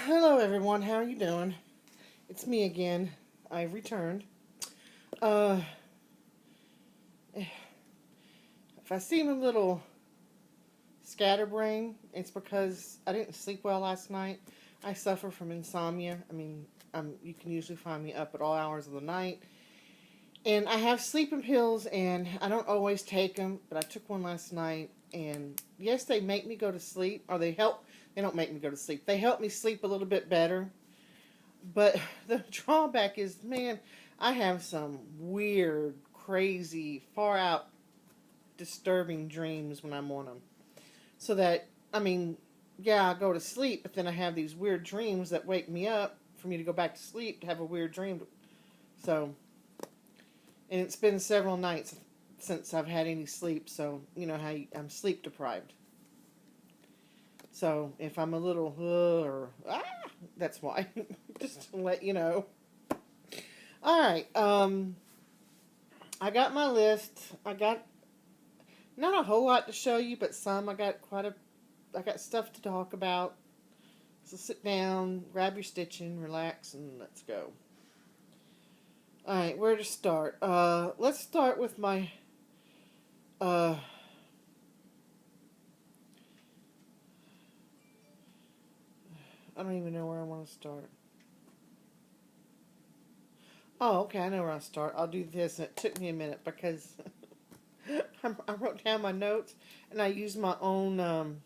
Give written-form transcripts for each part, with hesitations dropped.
Hello everyone, how are you doing? It's me again. I've returned. Uh, if I seem a little scatterbrained, it's because I didn't sleep well last night. I suffer from insomnia. You can usually find me up at all hours of the night. And I have sleeping pills, and I don't always take them, but I took one last night. And yes, they make me go to sleep, or they help. They don't make me go to sleep. They help me sleep a little bit better. But the drawback is, man, I have some weird, crazy, far out, disturbing dreams when I'm on them. So that, yeah, I go to sleep, but then I have these weird dreams that wake me up for me to go back to sleep to have a weird dream. So, and it's been several nights since I've had any sleep, so you know how I'm sleep deprived. So if I'm a little that's why. Just to let you know. All right. I got my list. I got not a whole lot to show you, but some. I got stuff to talk about. So sit down, grab your stitching, relax, and let's go. All right, where to start? Let's start with my I don't even know where I want to start. Oh, okay, I know where I'll start. I'll do this, and it took me a minute because I wrote down my notes, and I used my own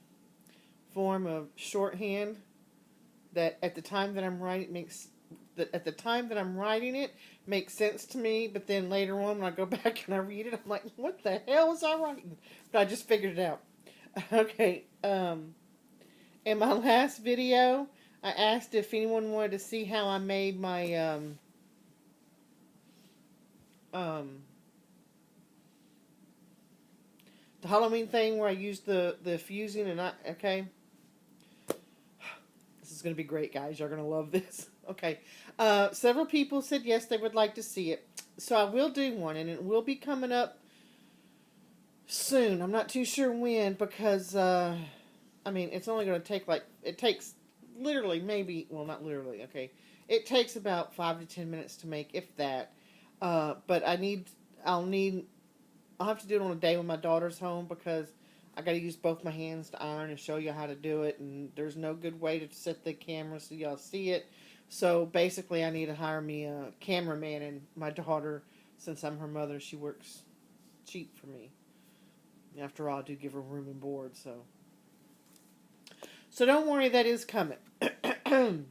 form of shorthand that at the time that I'm writing it makes sense to me, but then later on when I go back and I read it, I'm like, what the hell was I writing? But I just figured it out. Okay, in my last video, I asked if anyone wanted to see how I made my the Halloween thing where I used the fusing and okay. This is going to be great, guys. You're going to love this. Okay. Several people said yes, they would like to see it. So I will do one, and it will be coming up soon. I'm not too sure when because, it's only going to take it takes literally not literally, okay. It takes about 5 to 10 minutes to make, if that. But I'll have to do it on a day when my daughter's home because I got to use both my hands to iron and show you how to do it. And there's no good way to set the camera so y'all see it. So basically I need to hire me a cameraman, and my daughter, since I'm her mother, she works cheap for me. After all, I do give her room and board, so don't worry, that is coming. And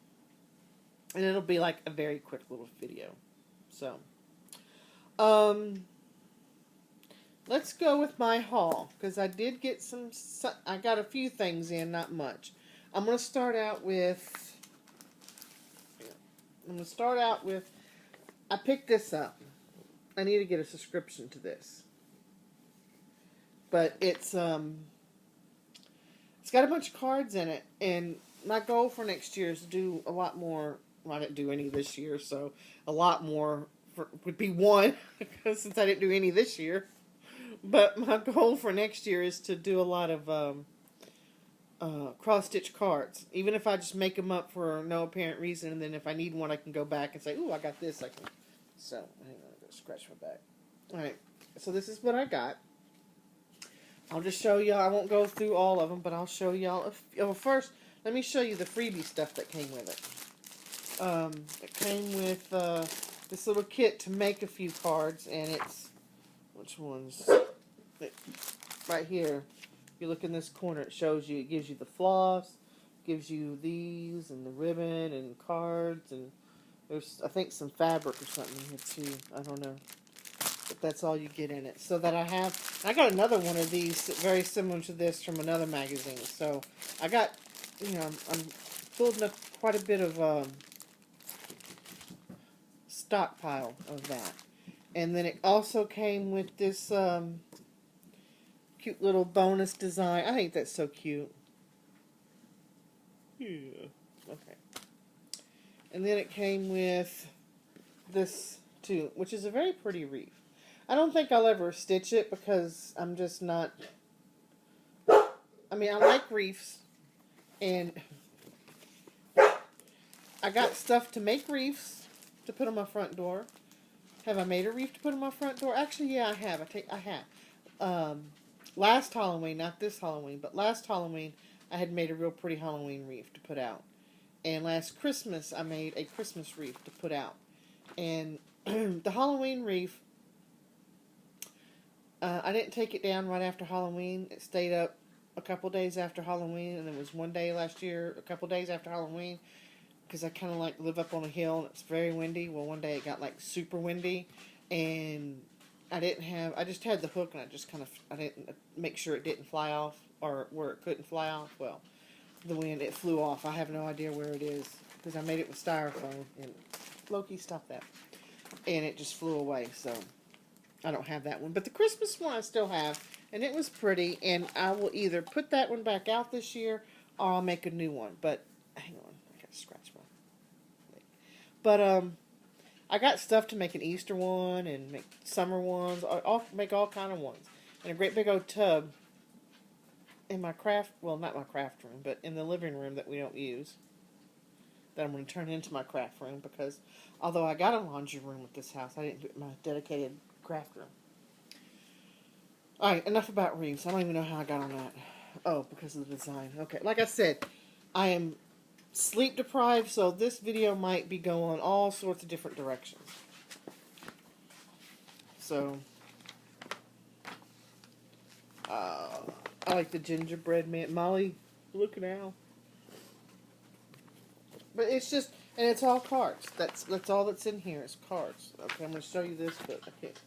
it'll be like a very quick little video. So, let's go with my haul, because I did get I got a few things in, not much. I'm going to start out with, I picked this up. I need to get a subscription to this. But it's got a bunch of cards in it, and my goal for next year is to do a lot more. Well, I didn't do any this year, so a lot more would be one, since I didn't do any this year. But my goal for next year is to do a lot of cross-stitch cards, even if I just make them up for no apparent reason, and then if I need one, I can go back and say, ooh, I got this. So, hang on, I'm going to scratch my back. Alright, so this is what I got. I'll just show y'all. I won't go through all of them, but I'll show y'all. First, let me show you the freebie stuff that came with it. It came with this little kit to make a few cards, and it's, which ones? Right here. If you look in this corner, it shows you. It gives you the floss, gives you these, and the ribbon, and cards, and there's, I think, some fabric or something in here too. I don't know. But that's all you get in it. So that I got another one of these very similar to this from another magazine. So I got, I'm building up quite a bit of stockpile of that. And then it also came with this cute little bonus design. I think that's so cute. Yeah. Okay. And then it came with this too, which is a very pretty wreath. I don't think I'll ever stitch it because I'm just not... I like wreaths, and I got stuff to make wreaths to put on my front door. Have I made a wreath to put on my front door? Actually, yeah, I have. I have. Last Halloween, not this Halloween, but last Halloween, I had made a real pretty Halloween wreath to put out. And last Christmas, I made a Christmas wreath to put out. And the Halloween wreath, I didn't take it down right after Halloween. It stayed up a couple days after Halloween, and it was one day last year, a couple days after Halloween, because I kind of like live up on a hill and it's very windy. Well, one day it got like super windy, and I just had the hook, and I didn't make sure it didn't fly off, or where it couldn't fly off. Well, the wind, it flew off. I have no idea where it is, because I made it with styrofoam, and Loki, stop that. And it just flew away, so I don't have that one. But the Christmas one I still have, and it was pretty, and I will either put that one back out this year, or I'll make a new one. But, hang on, I gotta scratch my leg. But, I got stuff to make an Easter one, and make summer ones. I'll make all kind of ones. And a great big old tub in my not my craft room, but in the living room that we don't use, that I'm going to turn into my craft room, because although I got a laundry room at this house, I didn't do it in my dedicated craft room. Alright, enough about wreaths. I don't even know how I got on that. Oh, because of the design. Okay, like I said, I am sleep deprived, so this video might be going all sorts of different directions. So, I like the gingerbread man. Molly, look now. But it's just, and it's all cards. That's all that's in here is cards. Okay, I'm going to show you this, but I can't.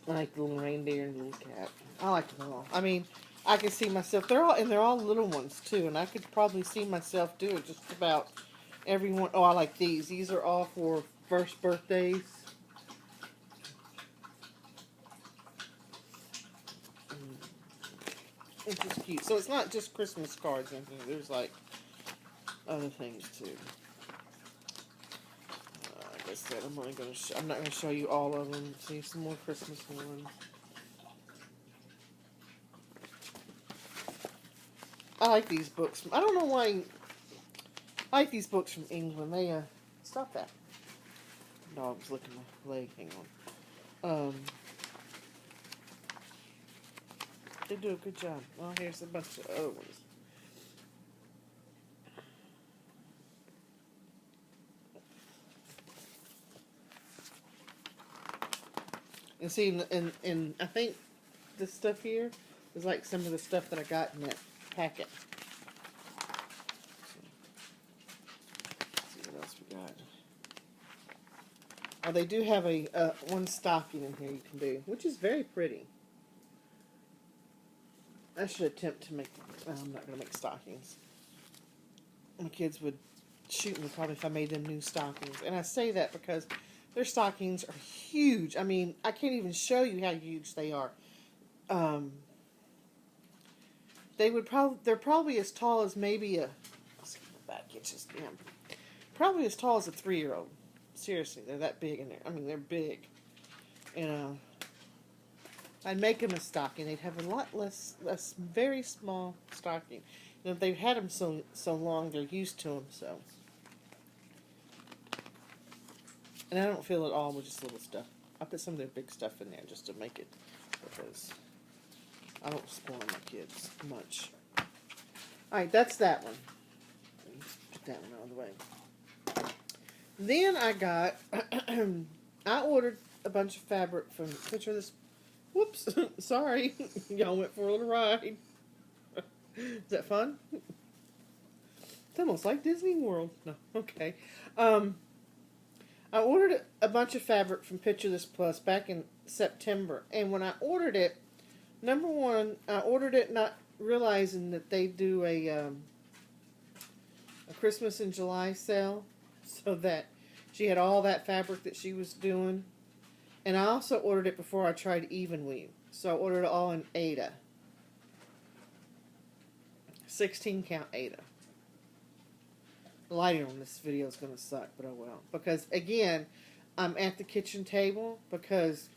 I like the little reindeer and the little cat. I like them all. I mean, I can see myself. They're all little ones too, and I could probably see myself do it just about everyone. Oh, I like these. These are all for first birthdays. It's just cute. So it's not just Christmas cards in here. There's like other things too. Like I said, I'm not gonna show you all of them. See some more Christmas ones. I like these books. I don't know why. I like these books from England. They stop that. Dog's licking my leg. Hang on. They do a good job. Well, here's a bunch of other ones. And see, and I think this stuff here is like some of the stuff that I got in that packet. Let's see what else we got. Oh, they do have a one stocking in here you can do, which is very pretty. I should attempt to make. I'm not going to make stockings. My kids would shoot me probably if I made them new stockings. And I say that because their stockings are huge. I mean, I can't even show you how huge they are. They're probably as tall as maybe a. Let's get the back inches. Probably as tall as a 3-year-old. Seriously, they're that big in there. I mean, they're big. And I'd make them a stocking. They'd have a lot less, very small stocking. And if they've had them so long, they're used to them. So, and I don't feel at all with just little stuff. I put some of their big stuff in there just to make it, because I don't spoil my kids much. All right, that's that one. Put that one out of the way. Then I got, I ordered a bunch of fabric from, picture this. Whoops, sorry. Y'all went for a little ride. Is that fun? It's almost like Disney World. No, okay. I ordered a bunch of fabric from Picture This Plus back in September. And when I ordered it, number one, I ordered it not realizing that they do a Christmas in July sale. So that she had all that fabric that she was doing. And I also ordered it before I tried Even Weave. So I ordered it all in Aida. 16 count Aida. The lighting on this video is going to suck, but oh well. Because, again, I'm at the kitchen table because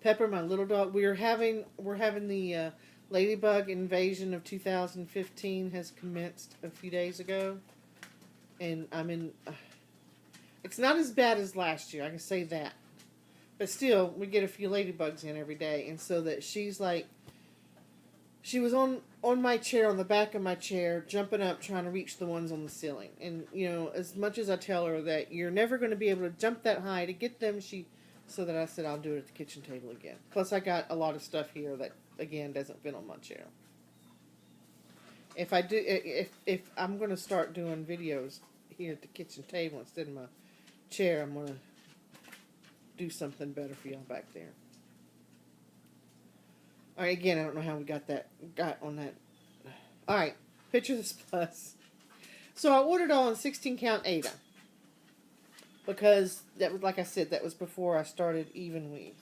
Pepper, my little dog, we're having the Ladybug Invasion of 2015 has commenced a few days ago. And I'm in... it's not as bad as last year, I can say that. But still, we get a few ladybugs in every day. And so that she's like... She was on my chair, on the back of my chair, jumping up, trying to reach the ones on the ceiling. And, you know, as much as I tell her that you're never going to be able to jump that high to get them, so that I said I'll do it at the kitchen table again. Plus, I got a lot of stuff here that, again, doesn't fit on my chair. If I'm going to start doing videos here at the kitchen table instead of my chair, I'm going to do something better for y'all back there. All right, again, I don't know how we got on that. All right, Picture This Plus. So I ordered all in 16 count Ada. Because, that was, like I said, that was before I started even weave.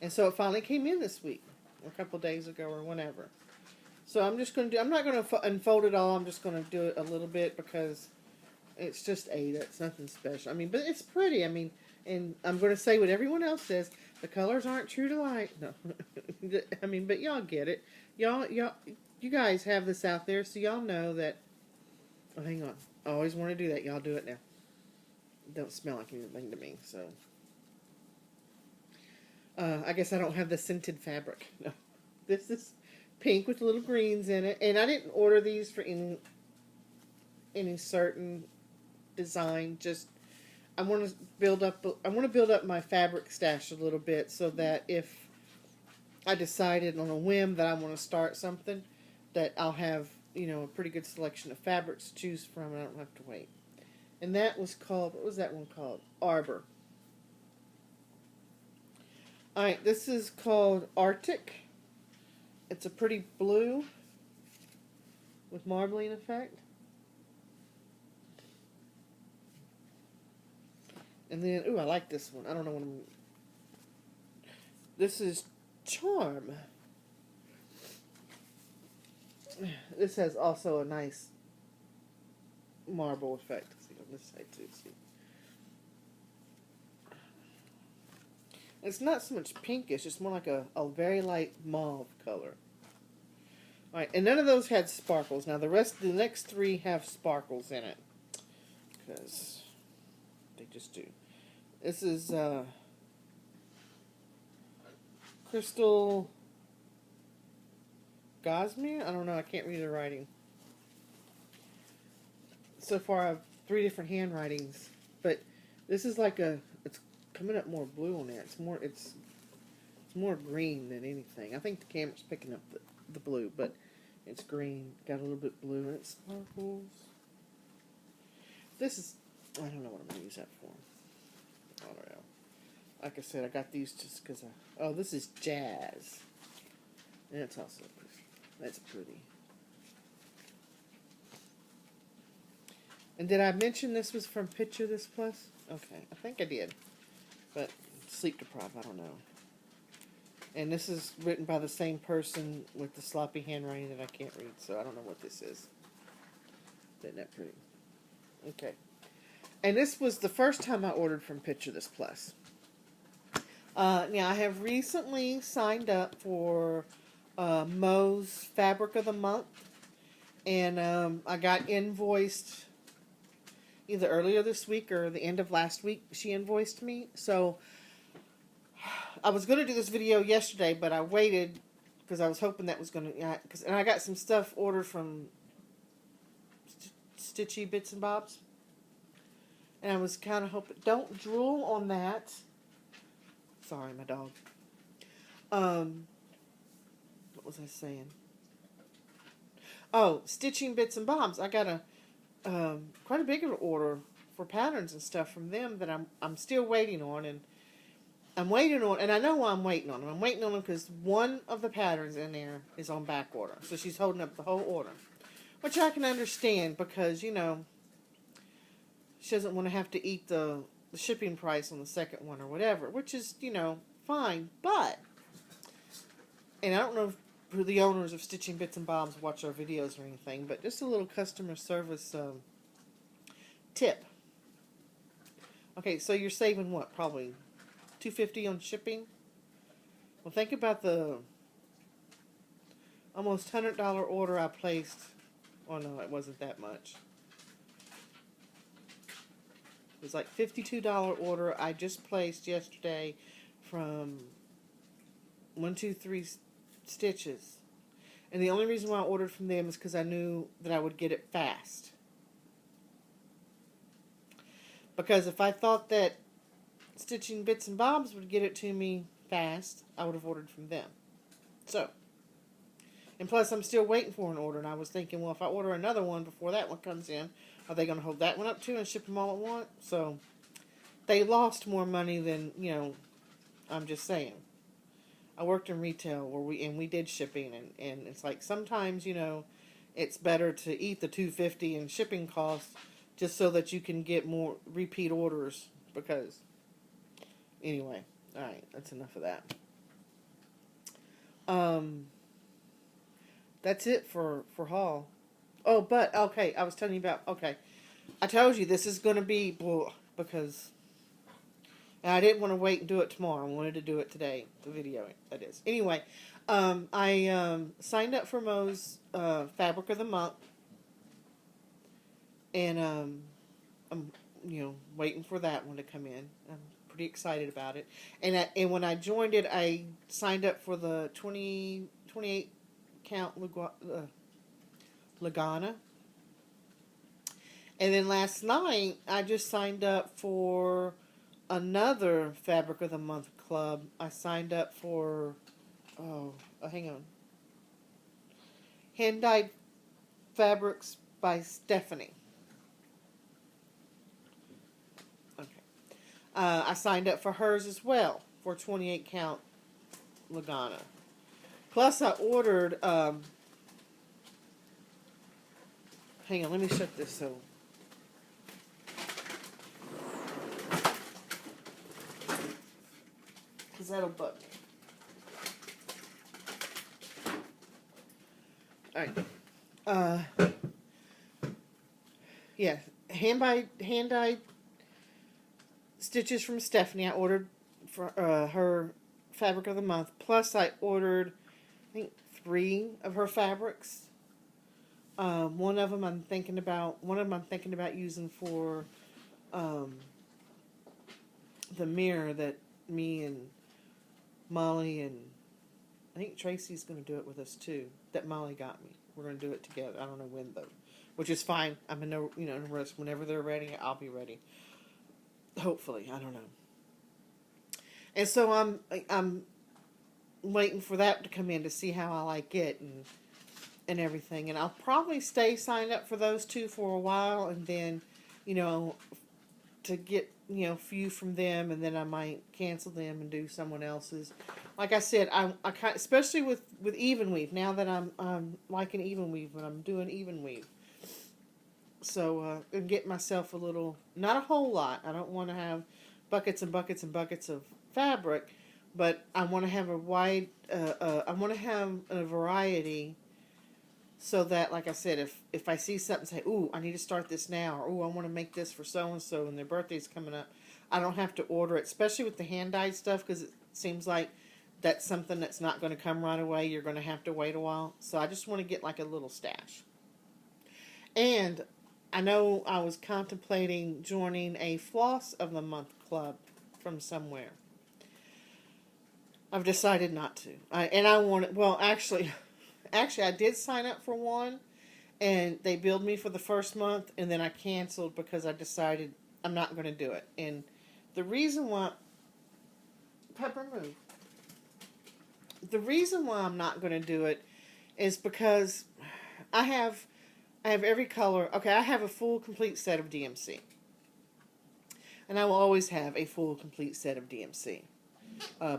And so it finally came in this week. A couple days ago or whenever. So I'm just going to do, I'm not going to unfold it all. I'm just going to do it a little bit because it's just Ada. It's nothing special. I mean, but it's pretty. I mean, and I'm going to say what everyone else says. The colors aren't true to life. No. I mean, but y'all get it. You guys have this out there, so y'all know that. Oh, hang on. I always want to do that. Y'all do it now. It don't smell like anything to me, so. I guess I don't have the scented fabric. No. This is pink with little greens in it. And I didn't order these for any certain design. Just I want to build up my fabric stash a little bit so that if I decided on a whim that I want to start something, that I'll have, you know, a pretty good selection of fabrics to choose from and I don't have to wait. And that was called, what was that one called? Arbor. Alright, this is called Arctic. It's a pretty blue with marbling effect. And then, ooh, I like this one. I don't know what I'm... This is Charm. This has also a nice marble effect. See on this side too. See, it's not so much pinkish. It's more like a very light mauve color. All right, and none of those had sparkles. Now the next three have sparkles in it because they just do. This is Crystal Gosmere? I don't know. I can't read the writing. So far, I have 3 different handwritings, but this is like it's coming up more blue on there. It's more green than anything. I think the camera's picking up the blue, but it's green. Got a little bit blue, and it sparkles. This is, I don't know what I'm going to use that for. I don't know. Like I said, I got these just because oh, this is Jazz. And it's also, that's pretty. And did I mention this was from Picture This Plus? Okay, I think I did. But sleep deprived, I don't know. And this is written by the same person with the sloppy handwriting that I can't read, so I don't know what this is. Isn't that pretty? Okay. And this was the first time I ordered from Picture This Plus. Now, I have recently signed up for Mo's Fabric of the Month. And I got invoiced either earlier this week or the end of last week. She invoiced me. So I was going to do this video yesterday, but I waited because I was hoping that was going to... and I got some stuff ordered from Stitchy Bits and Bobs. And I was kind of hoping... Don't drool on that. Sorry, my dog. What was I saying? Oh, Stitching Bits and Bobs. I got quite a big order for patterns and stuff from them that I'm still waiting on, and I'm waiting on, and I know why I'm waiting on them. I'm waiting on them because one of the patterns in there is on back order, so she's holding up the whole order, which I can understand because, you know, she doesn't want to have to eat the shipping price on the second one or whatever, which is, you know, fine, but, and I don't know if the owners of Stitching Bits and Bobs watch our videos or anything, but just a little customer service tip. Okay, so you're saving what? Probably $2.50 on shipping. Well, think about the almost $100 order I placed. Oh no, it wasn't that much. It was like $52 order I just placed yesterday from 123 Stitches. And the only reason why I ordered from them is because I knew that I would get it fast. Because if I thought that Stitching Bits and Bobs would get it to me fast, I would have ordered from them. So, and plus I'm still waiting for an order, and I was thinking, well, if I order another one before that one comes in, are they going to hold that one up too and ship them all at once? So, they lost more money than, I'm just saying. I worked in retail where we did shipping, and it's like sometimes, it's better to eat the $2.50 in shipping costs just so that you can get more repeat orders, because anyway, all right, that's enough of that. That's it for haul. Oh, but okay, I was telling you about, okay, I told you this is going to be because. And I didn't want to wait and do it tomorrow. I wanted to do it today. The video, that is. Anyway, I signed up for Mo's Fabric of the Month. And I'm, waiting for that one to come in. I'm pretty excited about it. And when I joined it, I signed up for the 28 count Lagana. And then last night, I just signed up for another Fabric of the Month club. I signed up for, hang on. Hand-Dyed Fabrics by Stephanie. Okay. I signed up for hers as well, for 28 count Lagana. Plus I ordered, hang on, let me shut this so. Because that'll bug me. Alright. Yeah. Hand-dyed stitches from Stephanie. I ordered for her Fabric of the Month. Plus I ordered, I think, 3 of her fabrics. One of them I'm thinking about using for the mirror that me and Molly and I think Tracy's going to do it with us too. That Molly got me. We're going to do it together. I don't know when though, which is fine. I'm in no rush. Whenever they're ready, I'll be ready. Hopefully, I don't know. And so I'm waiting for that to come in to see how I like it and everything. And I'll probably stay signed up for those 2 for a while, and then to get few from them, and then I might cancel them and do someone else's. Like I said, I especially with even weave, now that I'm liking even weave, when I'm doing even weave. So and get myself a little, not a whole lot. I don't want to have buckets and buckets and buckets of fabric, but I want to have a wide. I want to have a variety. So that, like I said, if I see something, say, ooh, I need to start this now, or ooh, I want to make this for so-and-so, and their birthday's coming up, I don't have to order it, especially with the hand-dyed stuff, because it seems like that's something that's not going to come right away. You're going to have to wait a while. So I just want to get like a little stash. And I know I was contemplating joining a Floss of the Month club from somewhere. I've decided not to. Actually, I did sign up for one, and they billed me for the first month, and then I canceled because I decided I'm not going to do it. And the reason why, Pepper, move. The reason why I'm not going to do it is because I have every color. Okay, I have a full, complete set of DMC. And I will always have a full, complete set of DMC.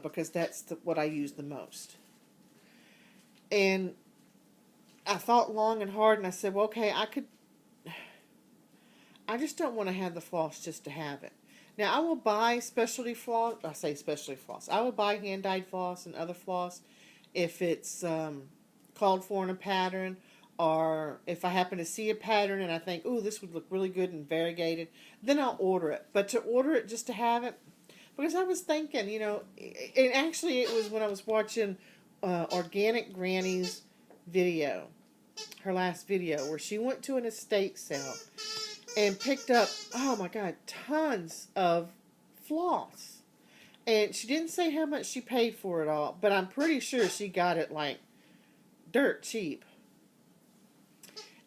Because that's what I use the most. And I thought long and hard, and I said, well, okay, I just don't want to have the floss just to have it. Now, I will buy specialty floss. I say specialty floss. I will buy hand-dyed floss and other floss if it's called for in a pattern, or if I happen to see a pattern and I think, ooh, this would look really good and variegated, then I'll order it. But to order it just to have it, because I was thinking, and actually it was when I was watching Organic Granny's video, her last video, where she went to an estate sale and picked up, oh my God, tons of floss. And she didn't say how much she paid for it all, but I'm pretty sure she got it like dirt cheap.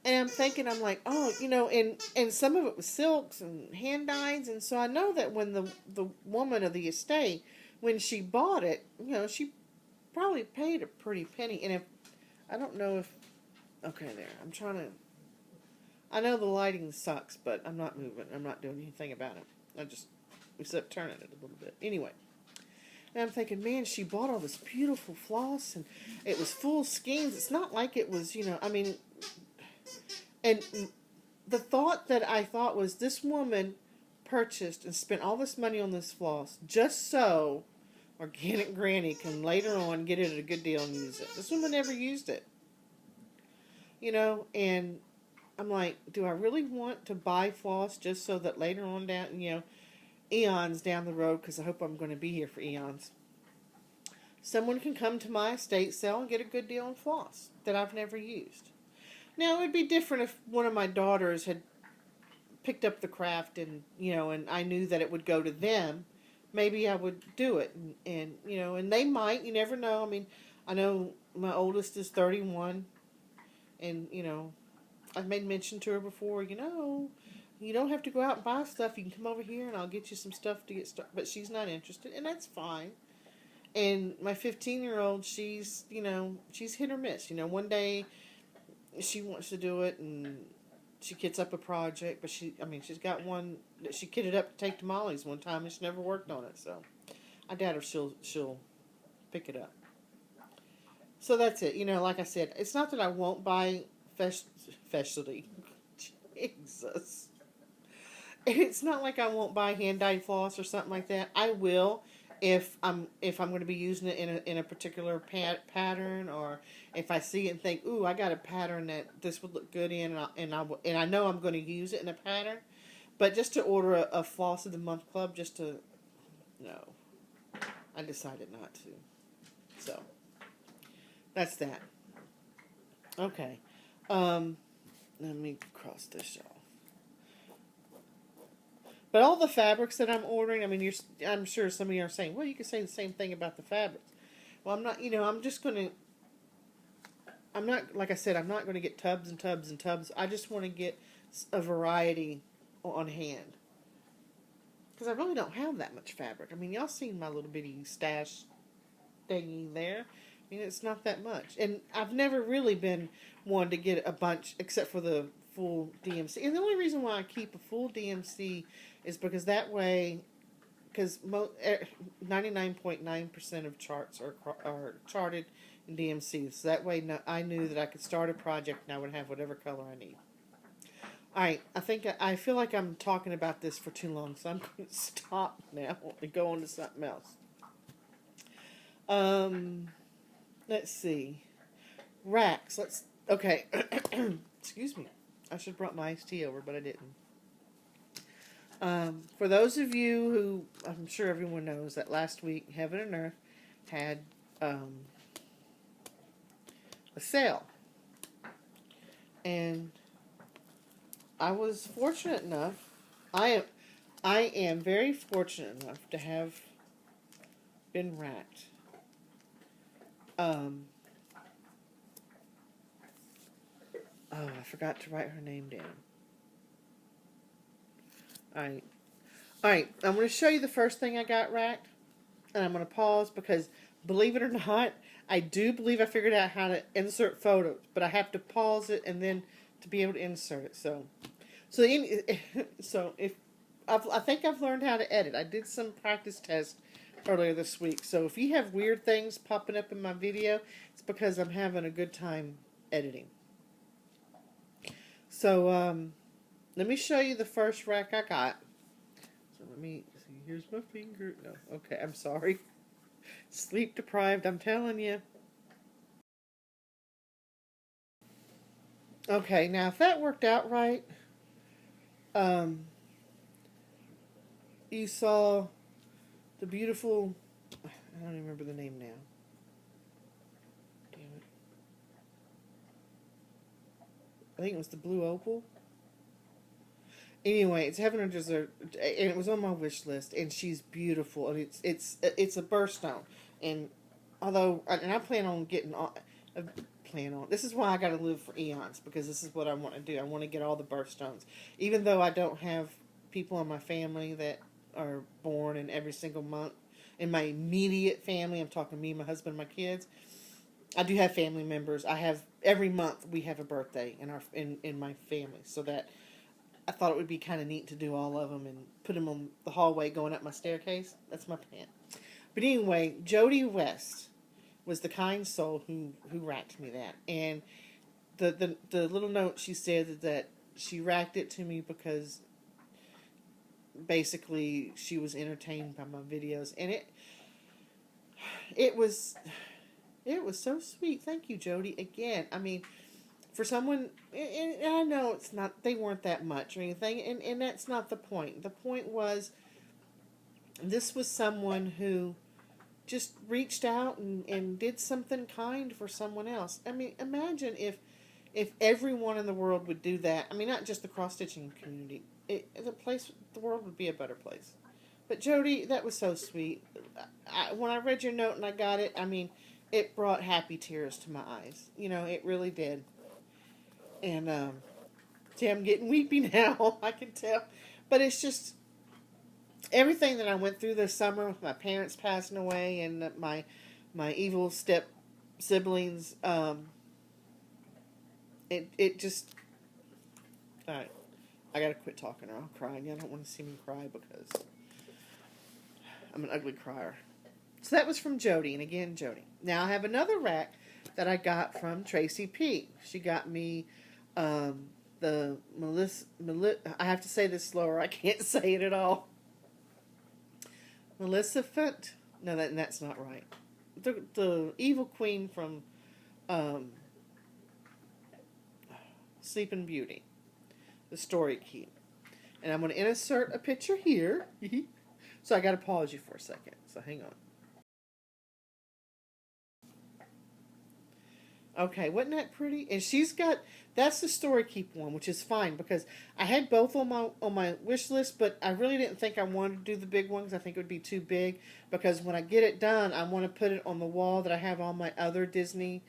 And I'm thinking, I'm like, oh, and some of it was silks and hand dyes. And so I know that when the woman of the estate, when she bought it, she probably paid a pretty penny. And I don't know if, okay, there, I know the lighting sucks, but I'm not moving. I'm not doing anything about it. Except turning it a little bit. Anyway. And I'm thinking, man, she bought all this beautiful floss, and it was full skeins. It's not like it was, and the thought that I thought was, this woman purchased and spent all this money on this floss just so Organic Granny can later on get it at a good deal and use it. This woman never used it. And I'm like, do I really want to buy floss just so that later on down, eons down the road, because I hope I'm going to be here for eons, someone can come to my estate sale and get a good deal on floss that I've never used. Now, it would be different if one of my daughters had picked up the craft and I knew that it would go to them. Maybe I would do it. And they might. You never know. I mean, I know my oldest is 31. And, I've made mention to her before, you don't have to go out and buy stuff. You can come over here and I'll get you some stuff to get started. But she's not interested, and that's fine. And my 15-year-old, she's hit or miss. One day she wants to do it, and she gets up a project, but she's got one that she kitted up to take to Molly's one time, and she never worked on it. So I doubt if she'll pick it up. So that's it. Like I said, it's not that I won't buy specialty. Jesus. It's not like I won't buy hand-dyed floss or something like that. I will if I'm going to be using it in a particular pattern, or if I see it and think, ooh, I got a pattern that this would look good in, and I know I'm going to use it in a pattern. But just to order a Floss of the Month Club, no, I decided not to. So that's that. Okay, let me cross this off. But all the fabrics that I'm ordering, I'm sure some of you are saying, well, you can say the same thing about the fabrics. Well, I'm not, like I said, I'm not going to get tubs and tubs and tubs. I just want to get a variety on hand. Because I really don't have that much fabric. Y'all seen my little bitty stash thingy there. It's not that much. And I've never really been one to get a bunch, except for the full DMC. And the only reason why I keep a full DMC is because that way, because 99.9% of charts are charted in DMC. So that way I knew that I could start a project and I would have whatever color I need. Alright, I feel like I'm talking about this for too long, so I'm going to stop now and go on to something else. Let's see. Racks. Okay. Excuse me. I should have brought my iced tea over, but I didn't. For those of you who, I'm sure everyone knows that last week, Heaven and Earth had a sale. And I was fortunate enough, I am very fortunate enough to have been racked. Oh, I forgot to write her name down. Alright, I'm going to show you the first thing I got racked, and I'm going to pause because, believe it or not, I do believe I figured out how to insert photos, but I have to pause it and then to be able to insert it. So if I think I've learned how to edit. I did some practice tests earlier this week. So if you have weird things popping up in my video, it's because I'm having a good time editing. So let me show you the first rack I got. So let me see. Here's my finger. No, okay, I'm sorry. Sleep deprived, I'm telling you. Okay, now if that worked out right, you saw the beautiful, I don't even remember the name now. Damn it. I think it was the blue opal. Anyway, it's Heaven or Dessert, and it was on my wish list. And she's beautiful, and it's a birthstone. And although, and I plan on getting on, plan on. This is why I got to live for eons, because this is what I want to do. I want to get all the birthstones, even though I don't have people in my family that are born in every single month. In my immediate family, I'm talking me, my husband, my kids. I do have family members. I have every month we have a birthday in my family, so that I thought it would be kind of neat to do all of them and put them on the hallway going up my staircase. That's my plan. But anyway, Jody West was the kind soul who racked me that. And the little note she said that she racked it to me because basically she was entertained by my videos. And it was so sweet. Thank you, Jody. Again, I mean, for someone, and I know it's not, they weren't that much or anything, and that's not the point. The point was, this was someone who just reached out and did something kind for someone else. I mean, imagine if everyone in the world would do that. I mean, not just the cross-stitching community. The world would be a better place. But Jody, that was so sweet. When I read your note and I got it, I mean, it brought happy tears to my eyes. You know, it really did. And, see, I'm getting weepy now, I can tell. But it's just, everything that I went through this summer with my parents passing away and my evil step siblings, it just, alright, I gotta quit talking or I'll cry. I don't want to see me cry because I'm an ugly crier. So that was from Jody, and again, Jody. Now I have another rack that I got from Tracy P. She got me the I have to say this slower. I can't say it at all. Maleficent. No, that's not right. The evil queen from Sleeping Beauty. The Story Keep. And I'm going to insert a picture here. So I got to pause you for a second. So hang on. Okay, wasn't that pretty? And she's got, that's the Story Keep one, which is fine because I had both on my wish list, but I really didn't think I wanted to do the big one because I think it would be too big. Because when I get it done, I want to put it on the wall that I have all my other Disney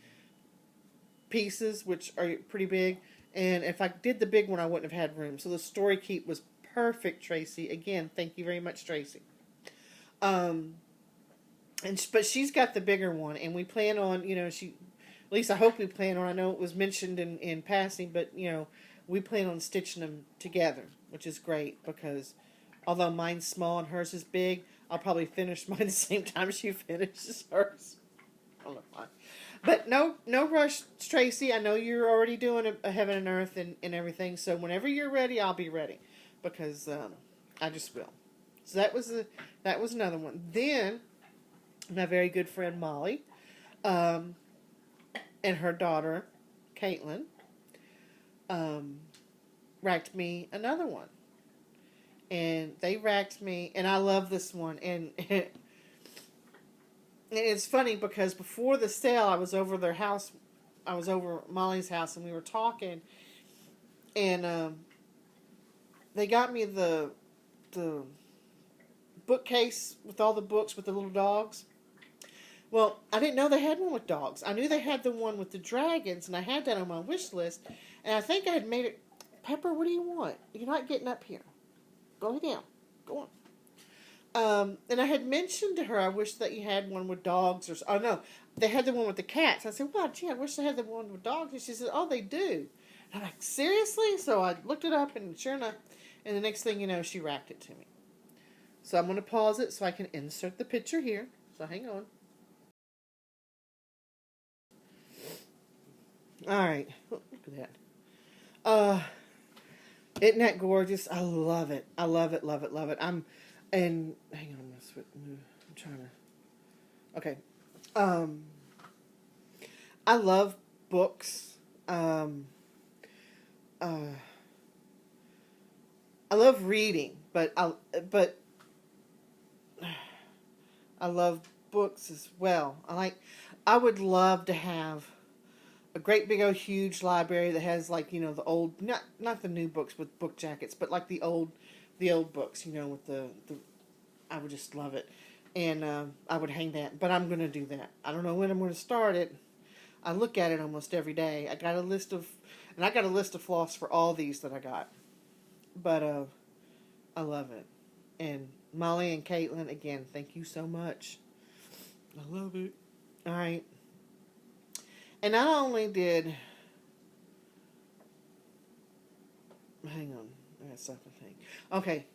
pieces, which are pretty big. And if I did the big one, I wouldn't have had room. So the Story Keep was perfect, Tracy. Again, thank you very much, Tracy. But she's got the bigger one, and we plan on, at least I hope we plan on, I know it was mentioned in passing, but, we plan on stitching them together, which is great, because although mine's small and hers is big, I'll probably finish mine the same time she finishes hers. I don't know why. But no rush, Tracy. I know you're already doing a Heaven and Earth and everything, so whenever you're ready, I'll be ready, because I just will. So that was another one. Then, my very good friend Molly, and her daughter, Caitlin, racked me another one. And they racked me, and I love this one. And it's funny because before the sale, I was over their house. I was over Molly's house, and we were talking. And they got me the bookcase with all the books with the little dogs. Well, I didn't know they had one with dogs. I knew they had the one with the dragons, and I had that on my wish list. And I think I had made it. Pepper, what do you want? You're not getting up here. Go lay down. Go on. And I had mentioned to her, I wish that you had one with dogs. Oh, no. They had the one with the cats. I said, well, gee, I wish they had the one with dogs. And she said, oh, they do. And I'm like, seriously? So I looked it up, and sure enough, and the next thing you know, she racked it to me. So I'm going to pause it so I can insert the picture here. So hang on. Alright, look at that. Isn't that gorgeous? I love it. I love it, love it, love it. Hang on, I'm trying to, okay. I love books. I love reading, but I love books as well. I would love to have a great big old huge library that has like, you know, the old, not the new books with book jackets, but like the old books, you know, with the I would just love it. And I would hang that, but I'm going to do that. I don't know when I'm going to start it. I look at it almost every day. I got a list of floss for all these that I got. But I love it. And Molly and Caitlin, again, thank you so much. I love it. All right. And not only did... Hang on. I got something to think. Okay.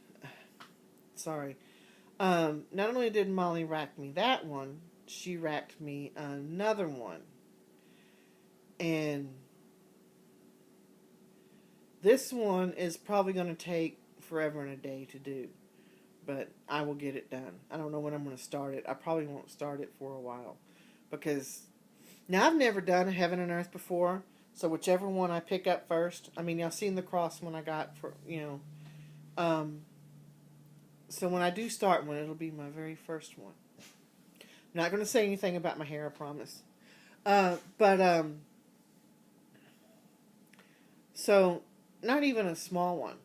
Sorry. Not only did Molly rack me that one, she racked me another one. And this one is probably going to take forever and a day to do. But I will get it done. I don't know when I'm going to start it. I probably won't start it for a while. Because now I've never done a Heaven and Earth before. So whichever one I pick up first. I mean, y'all seen the cross one I got for, you know. So when I do start one, it'll be my very first one. I'm not going to say anything about my hair, I promise. So not even a small one.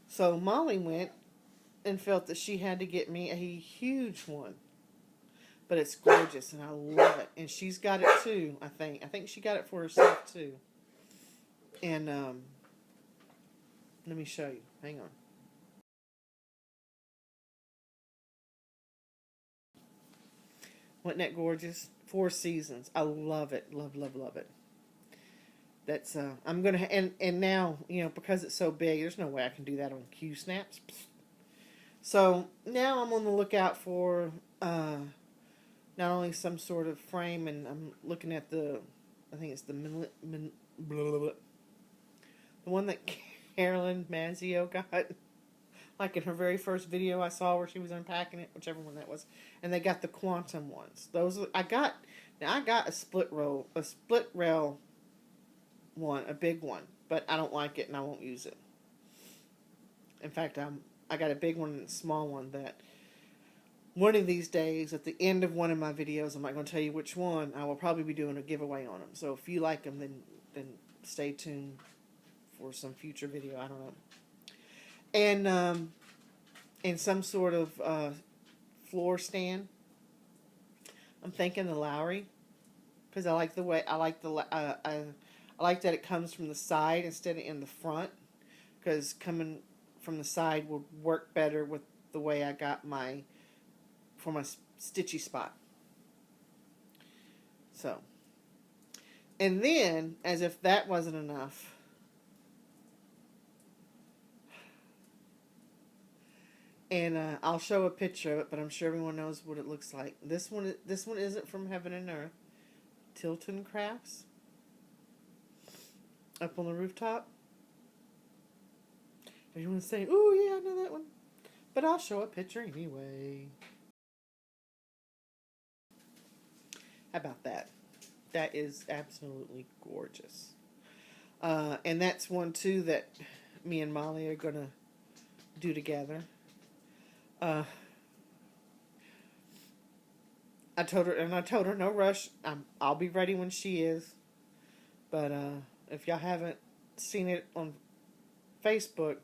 So Molly went and felt that she had to get me a huge one. But it's gorgeous and I love it. And she's got it too, I think. I think she got it for herself too. And let me show you. Hang on. Wasn't that gorgeous? 4 seasons. I love it. Love, love, love it. That's I'm gonna and now, you know, because it's so big, there's no way I can do that on Q snaps. So now I'm on the lookout for not only some sort of frame, and I'm looking at I think it's the one that Carolyn Manzio got. Like in her very first video I saw where she was unpacking it, whichever one that was. And they got the quantum ones. Those I got a split rail one, a big one, but I don't like it and I won't use it. In fact, I got a big one and a small one that one of these days at the end of one of my videos, I'm not going to tell you which one, I will probably be doing a giveaway on them. So if you like them, then stay tuned for some future video. I don't know. And some sort of floor stand. I'm thinking the Lowry, because I like the way I like that it comes from the side instead of in the front, because coming from the side will work better with the way I got my stitchy spot. So, and then as if that wasn't enough, and I'll show a picture of it, but I'm sure everyone knows what it looks like. This one isn't from Heaven and Earth. Tilton Crafts. Up on the rooftop. Everyone's saying, "Oh yeah, I know that one," but I'll show a picture anyway. How about that? That is absolutely gorgeous. And that's one too that me and Molly are gonna do together. I told her no rush. I'll be ready when she is. But if y'all haven't seen it on Facebook,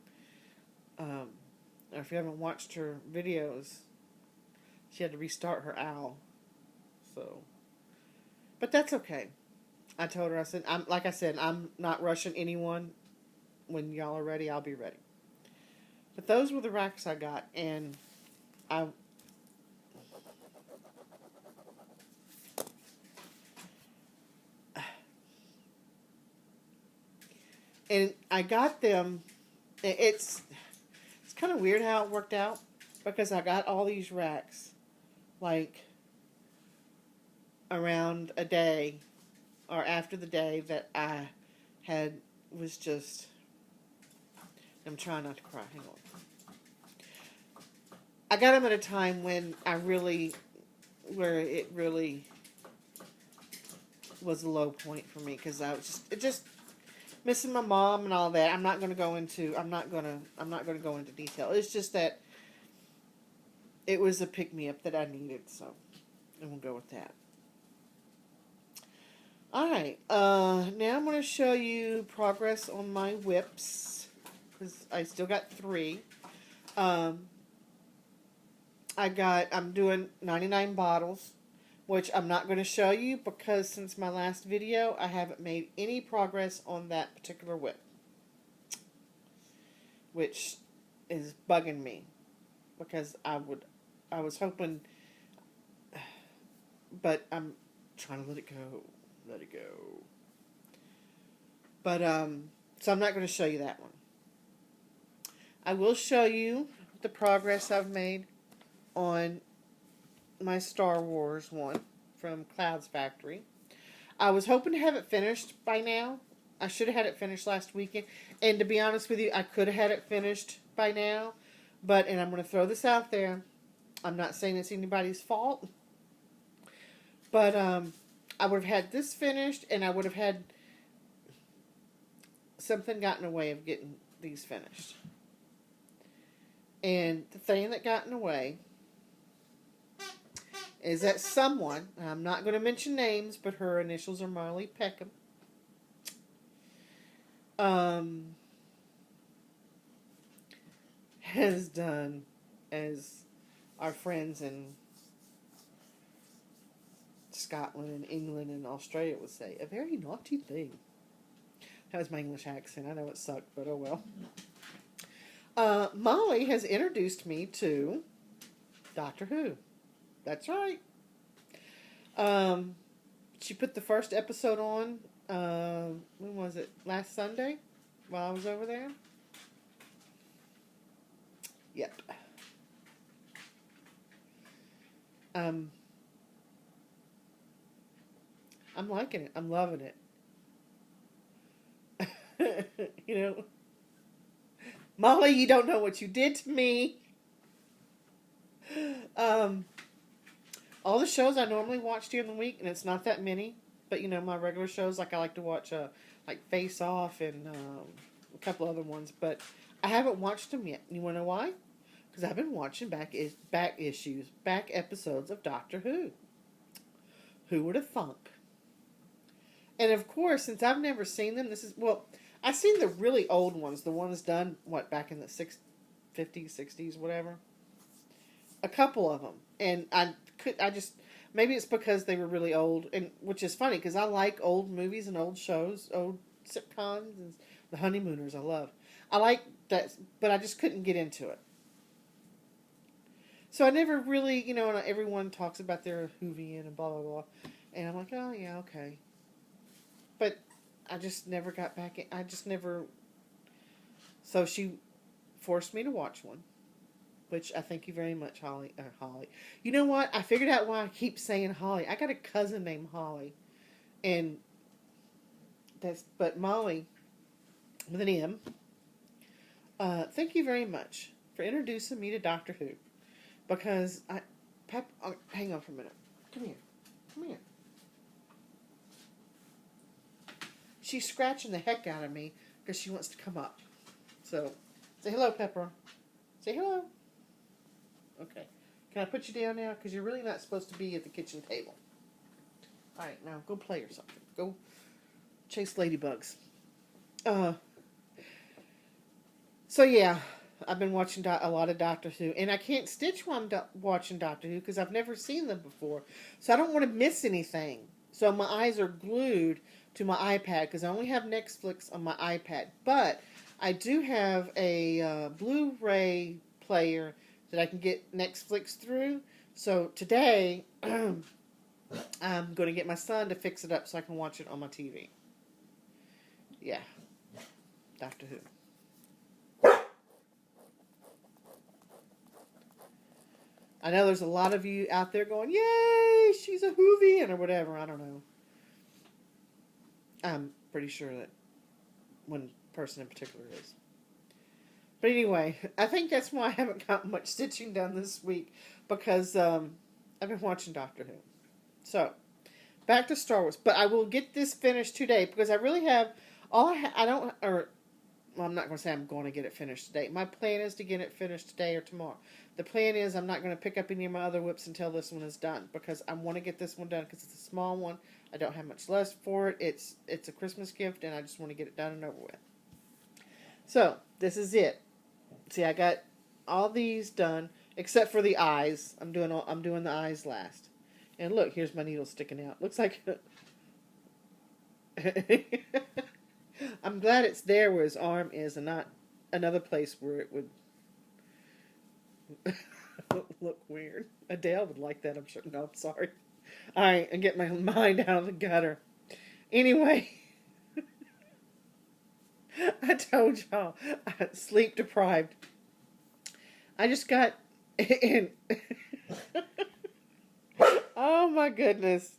or if you haven't watched her videos, she had to restart her owl. So, but that's okay. I told her, I said, I'm not rushing anyone. When y'all are ready, I'll be ready. But those were the racks I got, and I got them. It's kind of weird how it worked out, because I got all these racks like around a day or after the day that I was just. I'm trying not to cry. Hang on. I got them at a time when where it really was a low point for me, because I was just missing my mom and all that. I'm not going to go into detail. It's just that it was a pick me up that I needed, so and we'll go with that. Alright, now I'm going to show you progress on my whips, because I still got 3. Um, I'm doing 99 bottles, which I'm not going to show you because since my last video, I haven't made any progress on that particular whip, which is bugging me because I was hoping, but I'm trying to let it go. But, so I'm not going to show you that one. I will show you the progress I've made on my Star Wars one from Cloud's Factory. I was hoping to have it finished by now. I should have had it finished last weekend. And to be honest with you, I could have had it finished by now. But, and I'm going to throw this out there, I'm not saying it's anybody's fault. But, I would have had this finished, and I would have had something got in the way of getting these finished. And the thing that got in the way is that someone, I'm not going to mention names, but her initials are Marley Peckham, has done, as our friends in Scotland and England and Australia would say, a very naughty thing. That was my English accent. I know it sucked, but oh well. Molly has introduced me to Doctor Who. That's right. She put the first episode on, when was it? Last Sunday? While I was over there? Yep. I'm liking it. I'm loving it. You know, Molly, you don't know what you did to me. All the shows I normally watch during the week, and it's not that many, but you know, my regular shows, like I like to watch, like Face Off and a couple other ones, but I haven't watched them yet. You want to know why? Because I've been watching back episodes of Doctor Who. Who would have thunk? And of course, since I've never seen them, I've seen the really old ones, the ones done, back in the 50s, 60s, whatever. A couple of them. And maybe it's because they were really old, and which is funny, because I like old movies and old shows, old sitcoms, and The Honeymooners I love. I like that, but I just couldn't get into it. So I never really, you know, and everyone talks about their Whovian and blah, blah, blah. And I'm like, oh, yeah, okay. But I just never got back in. So she forced me to watch one, which I thank you very much, Holly. Holly. You know what? I figured out why I keep saying Holly. I got a cousin named Holly. And but Molly, with an M, thank you very much for introducing me to Doctor Who. Because hang on for a minute. Come here. She's scratching the heck out of me because she wants to come up. So, say hello, Pepper. Say hello. Okay. Can I put you down now? Because you're really not supposed to be at the kitchen table. Alright, now go play or something. Go chase ladybugs. So yeah, I've been watching a lot of Doctor Who, and I can't stitch while I'm watching Doctor Who because I've never seen them before. So I don't want to miss anything. So my eyes are glued to my iPad because I only have Netflix on my iPad. But I do have a Blu-ray player that I can get Netflix through. So today, I'm going to get my son to fix it up so I can watch it on my TV. Yeah. Doctor Who. I know there's a lot of you out there going, yay, she's a Whovian or whatever. I don't know. I'm pretty sure that one person in particular is. But anyway, I think that's why I haven't got much stitching done this week, because I've been watching Doctor Who. So, back to Star Wars. But I will get this finished today because I really have well, I'm not going to say I'm going to get it finished today. My plan is to get it finished today or tomorrow. The plan is I'm not going to pick up any of my other whips until this one is done, because I want to get this one done because it's a small one. I don't have much less for it. It's a Christmas gift, and I just want to get it done and over with. So this is it. See, I got all these done except for the eyes. I'm doing the eyes last. And look, here's my needle sticking out. Looks like I'm glad it's there where his arm is and not another place where it would look weird. Adele would like that, I'm sure. No, I'm sorry. Alright, I get my mind out of the gutter. Anyway, I told y'all, sleep deprived. I just got in. Oh my goodness.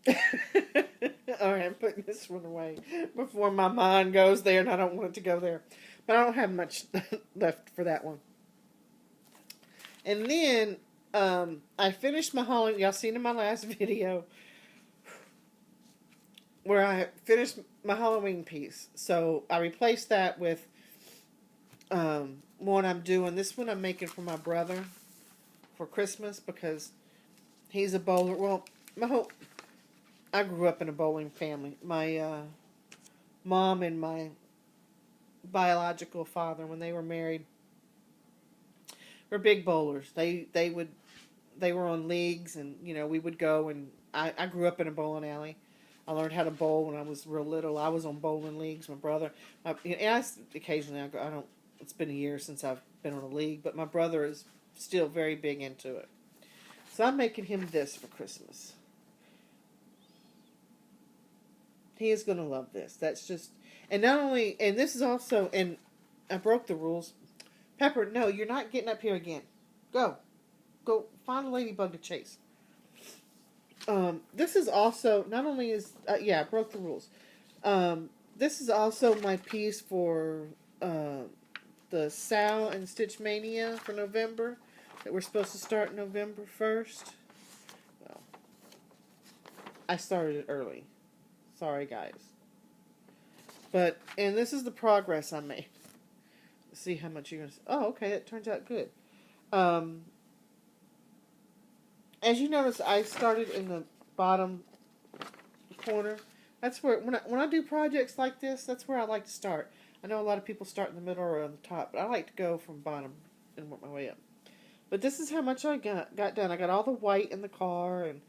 Alright, I'm putting this one away before my mind goes there, and I don't want it to go there. But I don't have much left for that one. And then, I finished my Halloween. Y'all seen in my last video where I finished my Halloween piece. So I replaced that with one I'm doing. This one I'm making for my brother for Christmas because he's a bowler. Well, I grew up in a bowling family. My mom and my biological father, when they were married, were big bowlers. They were on leagues, and we would go, and I grew up in a bowling alley. I learned how to bowl when I was real little. I was on bowling leagues. My brother, occasionally I go. I don't. It's been a year since I've been on a league, but my brother is still very big into it. So I'm making him this for Christmas. He is going to love this. That's just, and not only, and this is also, and I broke the rules. Pepper, no, you're not getting up here again. Go find a ladybug to chase. This is also, not only is, I broke the rules. This is also my piece for the Sal and Stitch Mania for November, that we're supposed to start November 1st. Well, I started it early. Sorry, guys. And this is the progress I made. Let's see how much you're going to see. Oh, okay, that turns out good. As you notice, I started in the bottom corner. That's where, when I do projects like this, that's where I like to start. I know a lot of people start in the middle or on the top, but I like to go from bottom and work my way up. But this is how much I got done. I got all the white in the car, and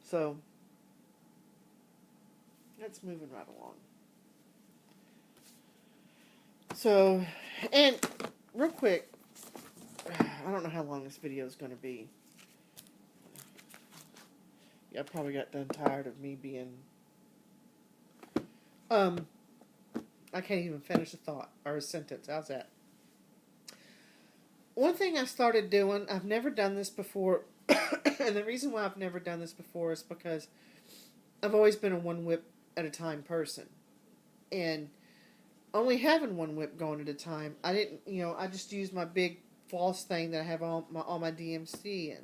so that's moving right along. So, and real quick, I don't know how long this video is going to be. I probably got done tired of me being, I can't even finish a thought or a sentence. How's that? One thing I started doing, I've never done this before, and the reason why I've never done this before is because I've always been a one whip at a time person. And only having one whip going at a time, I didn't, I just used my big floss thing that I have all my DMC in,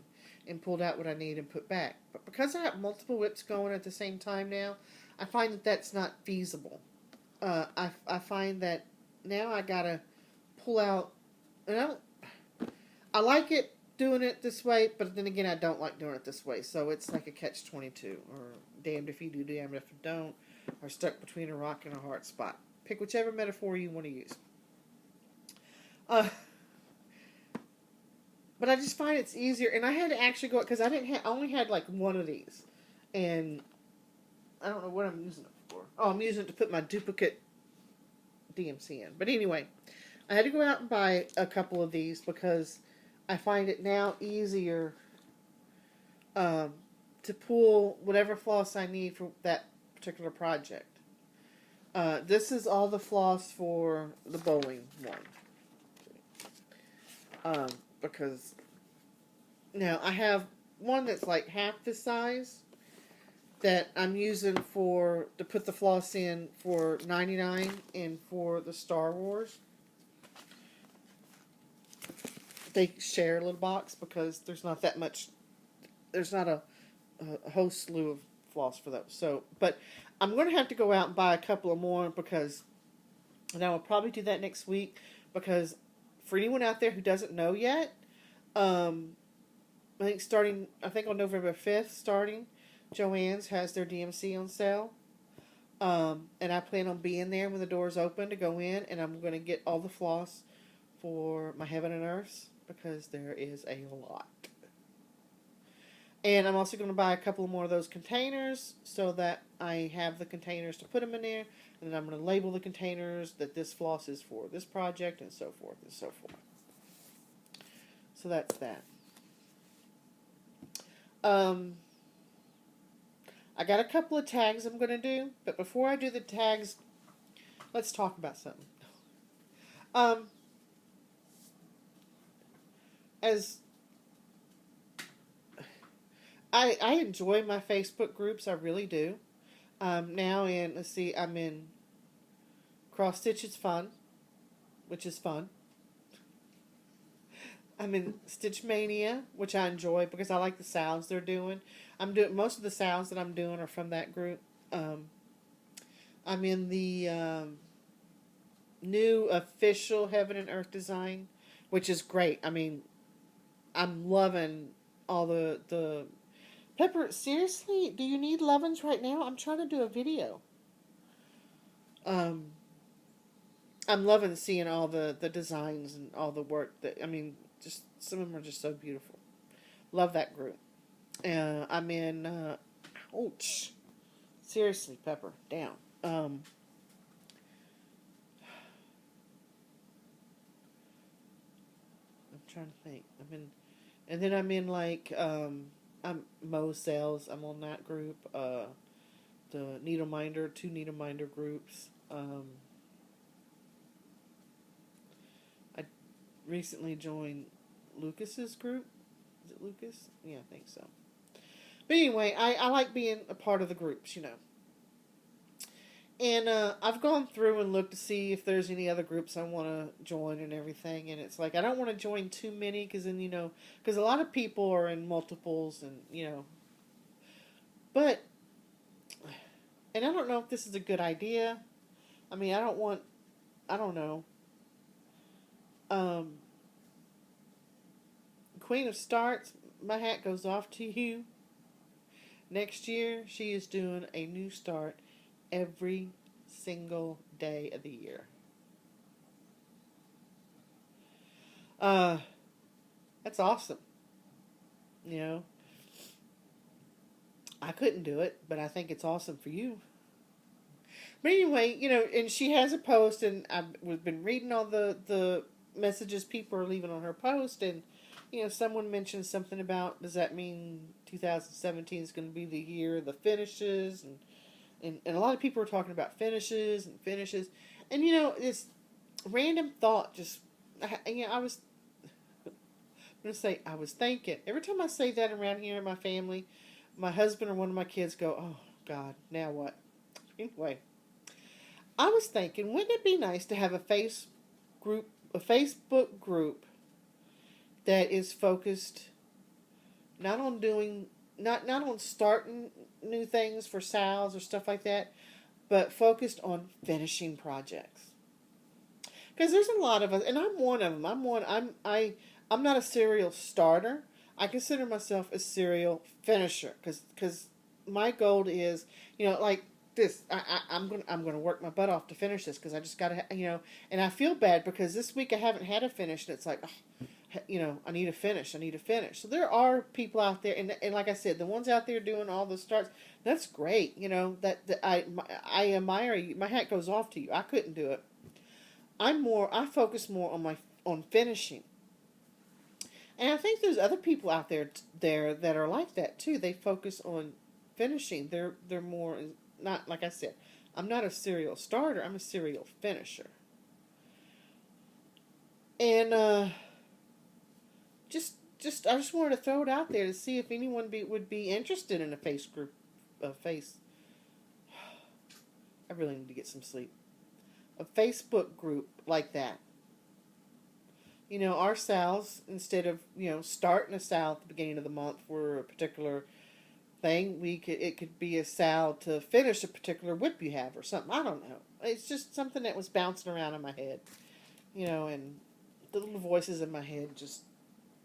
and pulled out what I need and put back. But because I have multiple whips going at the same time now, I find that that's not feasible. I find that now I gotta pull out, and I like it doing it this way, but then again I don't like doing it this way. So it's like a catch-22, or damned if you do, damned if you don't, or stuck between a rock and a hard spot. Pick whichever metaphor you want to use. But I just find it's easier, and I had to actually go, because I only had like one of these, and I don't know what I'm using it for. Oh, I'm using it to put my duplicate DMC in. But anyway, I had to go out and buy a couple of these because I find it now easier to pull whatever floss I need for that particular project. This is all the floss for the bowling one. Because now I have one that's like half this size that I'm using to put the floss in for 99 and for the Star Wars. They share a little box because there's not that much, there's not a whole slew of floss for those. So, but I'm going to have to go out and buy a couple of more because, and I will probably do that next week because for anyone out there who doesn't know yet, I think on November 5th, Joann's has their DMC on sale. And I plan on being there when the doors open to go in, and I'm going to get all the floss for my Heaven and Earths because there is a lot. And I'm also going to buy a couple more of those containers so that I have the containers to put them in there, and then I'm going to label the containers that this floss is for this project, and so forth and so forth. So that's that. I got a couple of tags I'm going to do, but before I do the tags, let's talk about something. As I enjoy my Facebook groups, I really do. Now I'm in Cross Stitch It's Fun, which is fun. I'm in Stitch Mania, which I enjoy because I like the sounds they're doing. Most of the sounds that I'm doing are from that group. I'm in the new official Heaven and Earth design, which is great. I mean, I'm loving all the Pepper. Seriously, do you need lovin's right now? I'm trying to do a video. I'm loving seeing all the designs and all the work just some of them are just so beautiful. Love that group. I'm in, ouch. Seriously, Pepper, down. I'm trying to think. I'm in like, I'm Mo Sales. I'm on that group. The two Needle Minder groups. I recently joined Lucas's group. Is it Lucas? Yeah, I think so. But anyway, I like being a part of the groups, And I've gone through and looked to see if there's any other groups I want to join and everything. And it's like, I don't want to join too many because then, because a lot of people are in multiples and, But, and I don't know if this is a good idea. I mean, I don't know. Queen of Starts, my hat goes off to you. Next year, she is doing a new start every single day of the year. That's awesome. I couldn't do it, but I think it's awesome for you. But anyway, and she has a post, and I've been reading all the messages people are leaving on her post, and someone mentioned something about, does that mean 2017 is going to be the year of the finishes? And a lot of people are talking about finishes. And, this random thought I was thinking, every time I say that around here in my family, my husband or one of my kids go, oh, God, now what? Anyway, I was thinking, wouldn't it be nice to have a Facebook group that is focused not on starting new things for sales or stuff like that, but focused on finishing projects. Because there's a lot of us, and I'm one of them. I'm not a serial starter. I consider myself a serial finisher because my goal is, like this. I'm gonna work my butt off to finish this because I just gotta, and I feel bad because this week I haven't had a finish, and it's like, I need to finish. So there are people out there, and like I said, the ones out there doing all the starts, that's great. That I admire you. My hat goes off to you. I couldn't do it. I focus more on finishing. And I think there's other people out there that are like that too. They focus on finishing. They're more, not, like I said, I'm not a serial starter. I'm a serial finisher. And I just wanted to throw it out there to see if anyone would be interested in a I really need to get some sleep. A Facebook group like that. Our sales, instead of, starting a sale at the beginning of the month for a particular thing, it could be a salve to finish a particular whip you have or something. I don't know. It's just something that was bouncing around in my head, and the little voices in my head just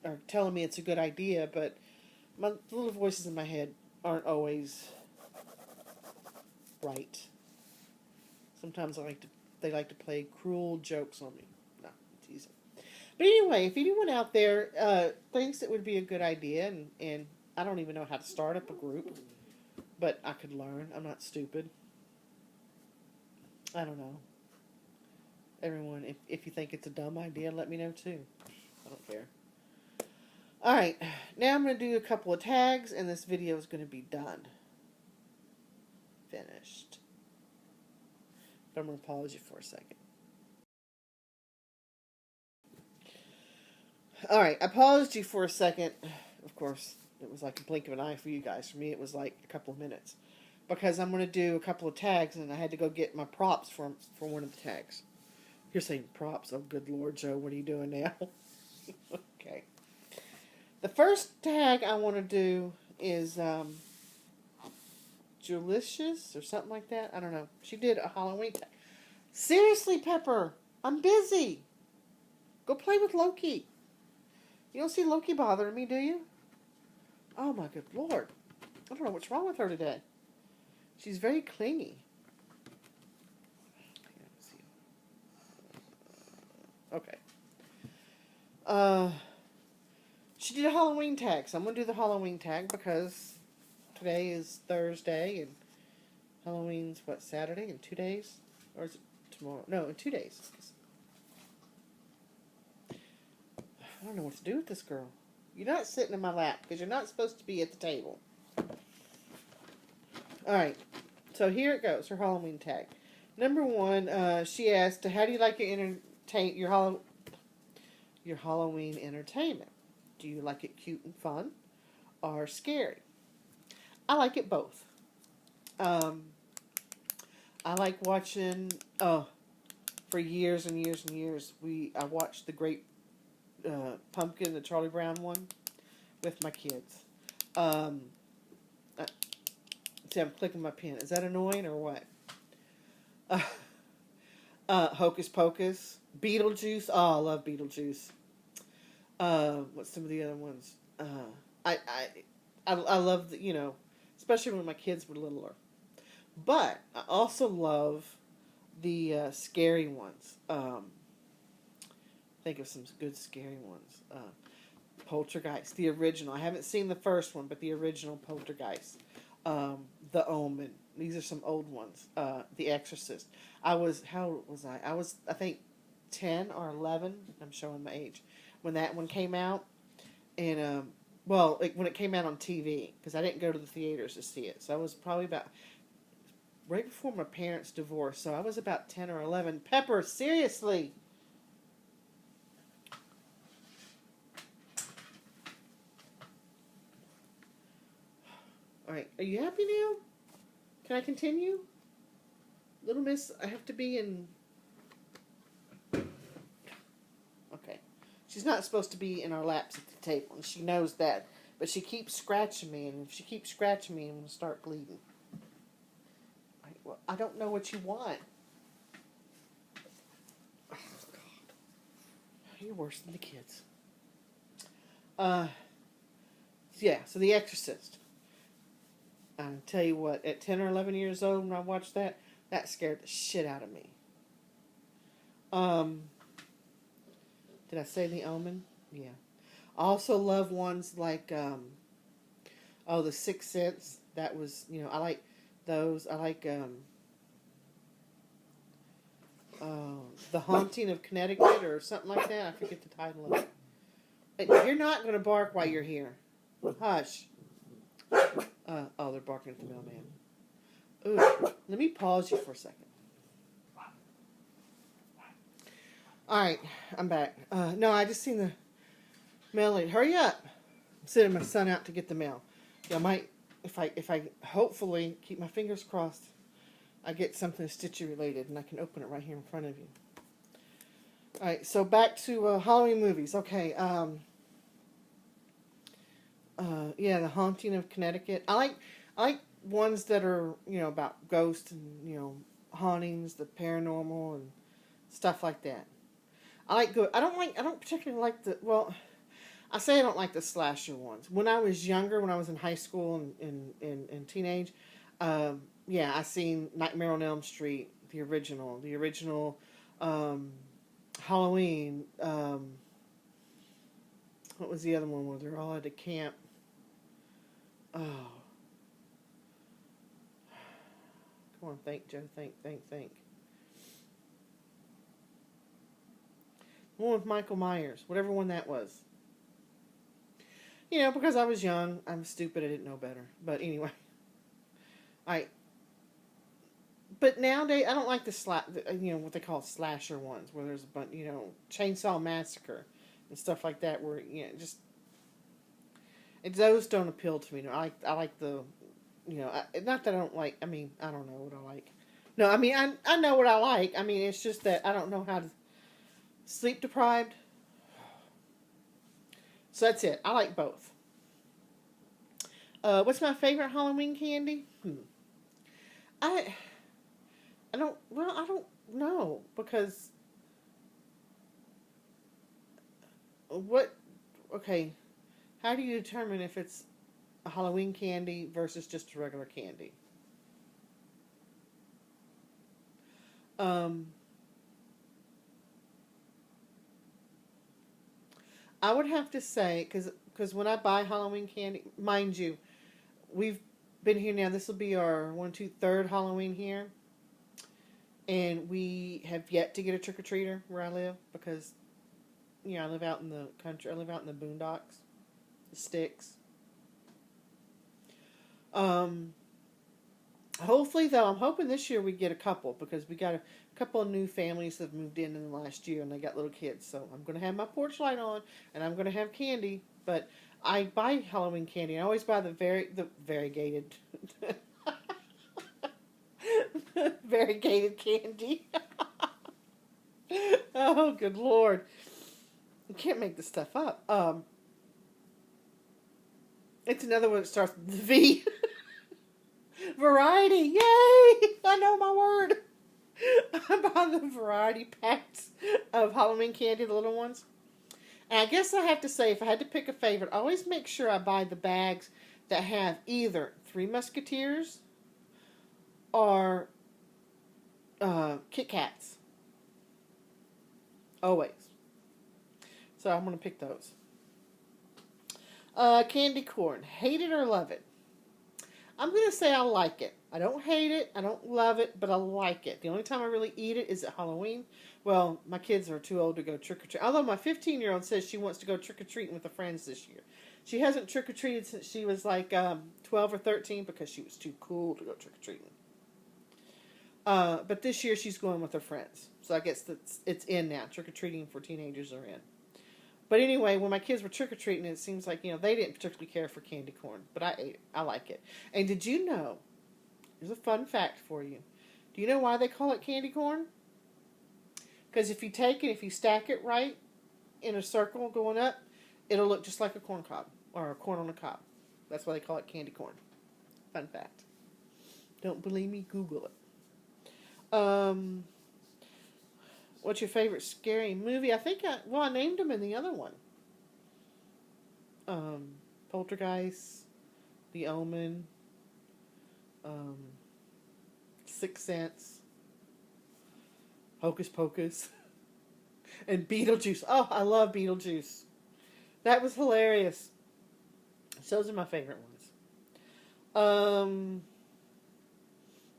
are telling me it's a good idea, but the little voices in my head aren't always right. Sometimes they like to play cruel jokes on me. No, I'm teasing. But anyway, if anyone out there thinks it would be a good idea, and I don't even know how to start up a group, but I could learn. I'm not stupid. I don't know. Everyone, if you think it's a dumb idea, let me know too. I don't care. Alright, now I'm going to do a couple of tags, and this video is going to be done. Finished. But I'm going to pause you for a second. Alright, I paused you for a second. Of course, it was like a blink of an eye for you guys. For me, it was like a couple of minutes. Because I'm going to do a couple of tags, and I had to go get my props for one of the tags. You're saying props. Oh, good Lord, Joe, what are you doing now? Okay. The first tag I want to do is Julicious or something like that. I don't know. She did a Halloween tag. Seriously, Pepper, I'm busy. Go play with Loki. You don't see Loki bothering me, do you? Oh, my good Lord. I don't know what's wrong with her today. She's very clingy. Okay. She did a Halloween tag, so I'm going to do the Halloween tag because today is Thursday and Halloween's, what, Saturday in 2 days? Or is it tomorrow? No, in 2 days. I don't know what to do with this girl. You're not sitting in my lap because you're not supposed to be at the table. Alright, so here it goes, her Halloween tag. Number 1, she asked, how do you like your Halloween entertainment? Do you like it cute and fun or scary? I like it both. I like watching, for years and years and years, I watched The Great Pumpkin, the Charlie Brown one, with my kids. See, I'm clicking my pen. Is that annoying or what? Hocus Pocus, Beetlejuice. Oh, I love Beetlejuice. What's some of the other ones? I love the, especially when my kids were littler. But I also love the scary ones. Think of some good scary ones. Poltergeist, the original. I haven't seen the first one, but the original Poltergeist. The Omen. These are some old ones. The Exorcist. How old was I? I think 10 or 11. I'm showing my age. When that one came out. And, when it came out on TV. Because I didn't go to the theaters to see it. So I was probably about right before my parents divorced. So I was about 10 or 11. Pepper, seriously. Alright, are you happy now? Can I continue? Little Miss, I have to be in... Okay. She's not supposed to be in our laps at the table, and she knows that. But she keeps scratching me, and if she keeps scratching me, I'm going to start bleeding. Right, well, I don't know what you want. Oh, God. You're worse than the kids. Yeah, so The Exorcist. I tell you what, at 10 or 11 years old when I watched that scared the shit out of me. Did I say The Omen? Yeah. I also love ones like, The Sixth Sense. That was, I like those. I like, The Haunting of Connecticut or something like that. I forget the title of it. But you're not going to bark while you're here. Hush. They're barking at the mailman. Ooh, let me pause you for a second. Alright, I'm back. No, I just seen the mail lady. Hurry up! I'm sending my son out to get the mail. I might, if I hopefully keep my fingers crossed, I get something Stitchy related and I can open it right here in front of you. Alright, so back to Halloween movies. Okay, Yeah, The Haunting of Connecticut. I like ones that are, about ghosts and, hauntings, the paranormal and stuff like that. I like good. I don't particularly like I say I don't like the slasher ones. When I was younger, when I was in high school and teenage, yeah, I seen Nightmare on Elm Street, the original, um, Halloween. What was the other one where they're all at a camp? Oh, come on, think, Joe, think. One with Michael Myers, whatever one that was. Because I was young, I'm stupid, I didn't know better. But anyway, I. But nowadays, I don't like what they call slasher ones, where there's a bunch, Chainsaw Massacre and stuff like that, where just those don't appeal to me. No, I like the, not that I don't like. I mean, I don't know what I like. No, I mean, I know what I like. I mean, it's just that I don't know how to sleep deprived. So that's it. I like both. What's my favorite Halloween candy? I I don't. Well, I don't know because what? Okay, how do you determine if it's a Halloween candy versus just a regular candy? Um, I would have to say because when I buy Halloween candy, mind you, we've been here now. This will be our third Halloween here, and we have yet to get a trick or treater where I live because I live out in the country. I live out in the boondocks, the sticks. Um, Hopefully, though, I'm hoping this year we get a couple because we got a couple of new families that have moved in the last year and they got little kids. So I'm going to have my porch light on and I'm going to have candy. But I buy Halloween candy. I always buy the variegated variegated candy. Oh, good Lord! You can't make this stuff up. It's another one that starts with the V. Variety, yay! I know my word. I buy the variety packs of Halloween candy, the little ones. And I guess I have to say, if I had to pick a favorite, I always make sure I buy the bags that have either Three Musketeers or Kit Kats. Always. So I'm going to pick those. Candy corn. Hate it or love it? I'm going to say I like it. I don't hate it. I don't love it, but I like it. The only time I really eat it is at Halloween. Well, my kids are too old to go trick-or-treat. Although my 15-year-old says she wants to go trick-or-treating with her friends this year. She hasn't trick-or-treated since she was like 12 or 13 because she was too cool to go trick-or-treating. But this year she's going with her friends. So I guess it's in now. Trick-or-treating for teenagers are in. But anyway, when my kids were trick-or-treating, it seems like, they didn't particularly care for candy corn. But I ate it. I like it. And did you know, here's a fun fact for you. Do you know why they call it candy corn? Because if you stack it right in a circle going up, it'll look just like a corn cob. Or a corn on a cob. That's why they call it candy corn. Fun fact. Don't believe me? Google it. What's your favorite scary movie? I think I named them in the other one. Poltergeist, The Omen, Sixth Sense, Hocus Pocus, and Beetlejuice. Oh, I love Beetlejuice. That was hilarious. Those are my favorite ones.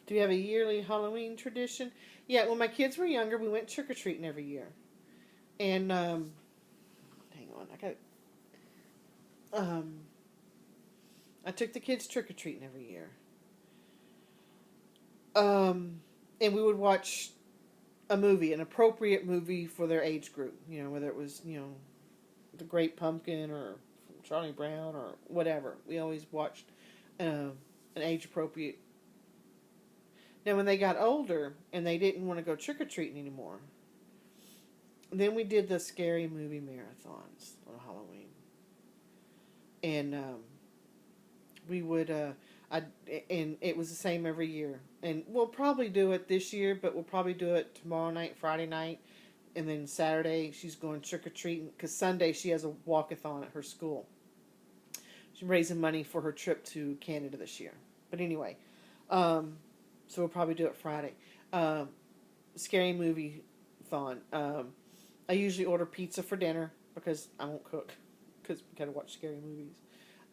Do you have a yearly Halloween tradition? Yeah, when my kids were younger, we went trick-or-treating every year. And, hang on, I took the kids trick-or-treating every year. And we would watch a movie, an appropriate movie for their age group. Whether it was, The Great Pumpkin or Charlie Brown or whatever. We always watched an age-appropriate. Now, when they got older and they didn't want to go trick-or-treating anymore, then we did the scary movie marathons on Halloween. and we would I and it was the same every year. And we'll probably do it this year, but we'll probably do it tomorrow night, Friday night, and then Saturday she's going trick or treating because Sunday she has a walkathon at her school. She's raising money for her trip to Canada this year. But anyway, so we'll probably do it Friday. Scary movie thon. I usually order pizza for dinner because I won't cook because we gotta watch scary movies.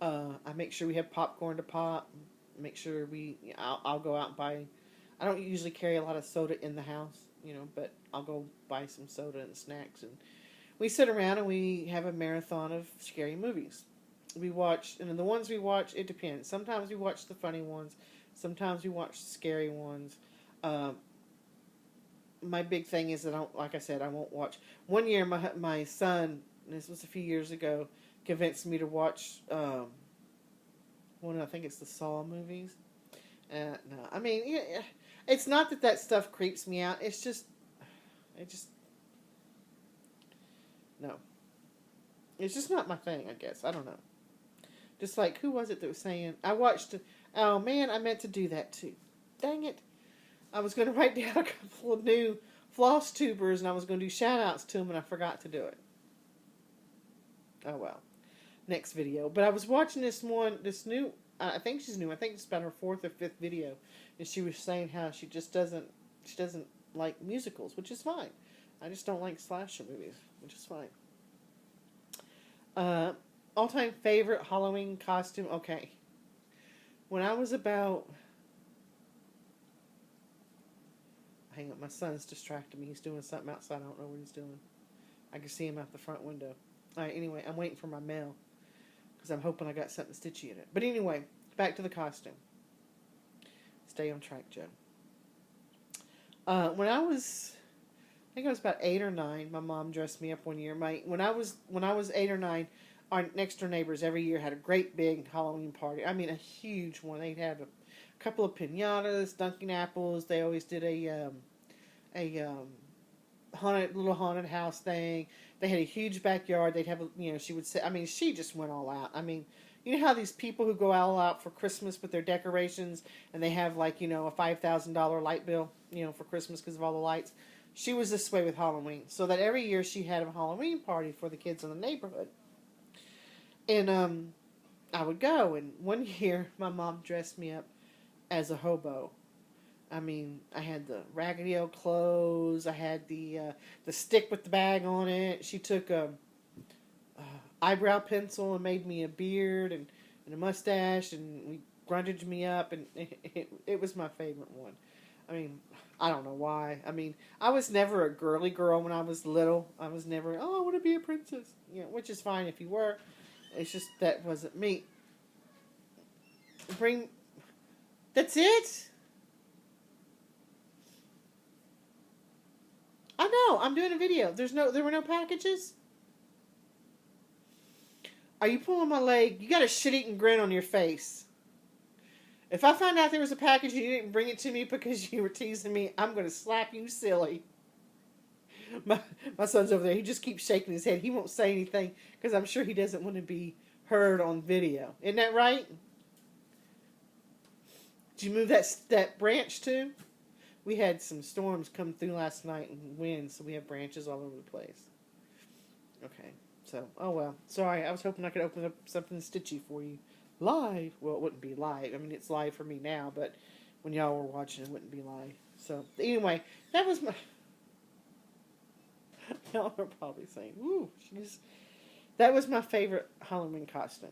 I make sure we have popcorn to pop. Make sure I'll go out and buy. I don't usually carry a lot of soda in the house, but I'll go buy some soda and snacks, and we sit around and we have a marathon of scary movies. We watch, and the ones we watch, it depends. Sometimes we watch the funny ones. Sometimes we watch the scary ones. My big thing is that like I said, I won't watch. One year, my son, this was a few years ago, convinced me to watch one. I think it's the Saw movies. No, I mean, it's not that stuff creeps me out. It just no. It's just not my thing. I guess I don't know. Just like, who was it that was saying, I watched, oh man, I meant to do that too. Dang it. I was going to write down a couple of new Floss tubers and I was going to do shout outs to them and I forgot to do it. Oh well. Next video. But I was watching this new, I think she's new, I think it's about her 4th or 5th video, and she was saying how she doesn't like musicals, which is fine. I just don't like slasher movies, which is fine. All-time favorite Halloween costume. Okay. When I was about... Hang on, my son's distracted me. He's doing something outside. I don't know what he's doing. I can see him out the front window. Alright, anyway, I'm waiting for my mail. Because I'm hoping I got something stitchy in it. But anyway, back to the costume. Stay on track, Joe. When I think I was about 8 or 9, my mom dressed me up one year. When I was 8 or 9, our next door neighbors every year had a great big Halloween party. I mean, a huge one. They'd have a couple of piñatas, Dunkin' Apples. They always did a little haunted house thing. They had a huge backyard. They'd have she would say, I mean, she just went all out. I mean, you know how these people who go all out for Christmas with their decorations and they have a $5,000 light bill, for Christmas because of all the lights. She was this way with Halloween. So that every year she had a Halloween party for the kids in the neighborhood. And I would go, and one year my mom dressed me up as a hobo. I mean, I had the Raggedy Old clothes. I had the stick with the bag on it. She took a eyebrow pencil and made me a beard and a mustache, and we grunted me up, and it was my favorite one. I mean, I don't know why. I mean, I was never a girly girl when I was little. I was never, I want to be a princess. Which is fine if you were. It's just that wasn't me. That's it? I know, I'm doing a video. There were no packages? Are you pulling my leg? You got a shit-eating grin on your face. If I find out there was a package and you didn't bring it to me because you were teasing me, I'm going to slap you silly. My son's over there. He just keeps shaking his head. He won't say anything because I'm sure he doesn't want to be heard on video. Isn't that right? Did you move that branch too? We had some storms come through last night and wind, so we have branches all over the place. Okay, so, oh well. Sorry, I was hoping I could open up something stitchy for you. Live. Well, it wouldn't be live. I mean, it's live for me now, but when y'all were watching, it wouldn't be live. So, anyway, that was my... Y'all are probably saying, "Ooh, that was my favorite Halloween costume."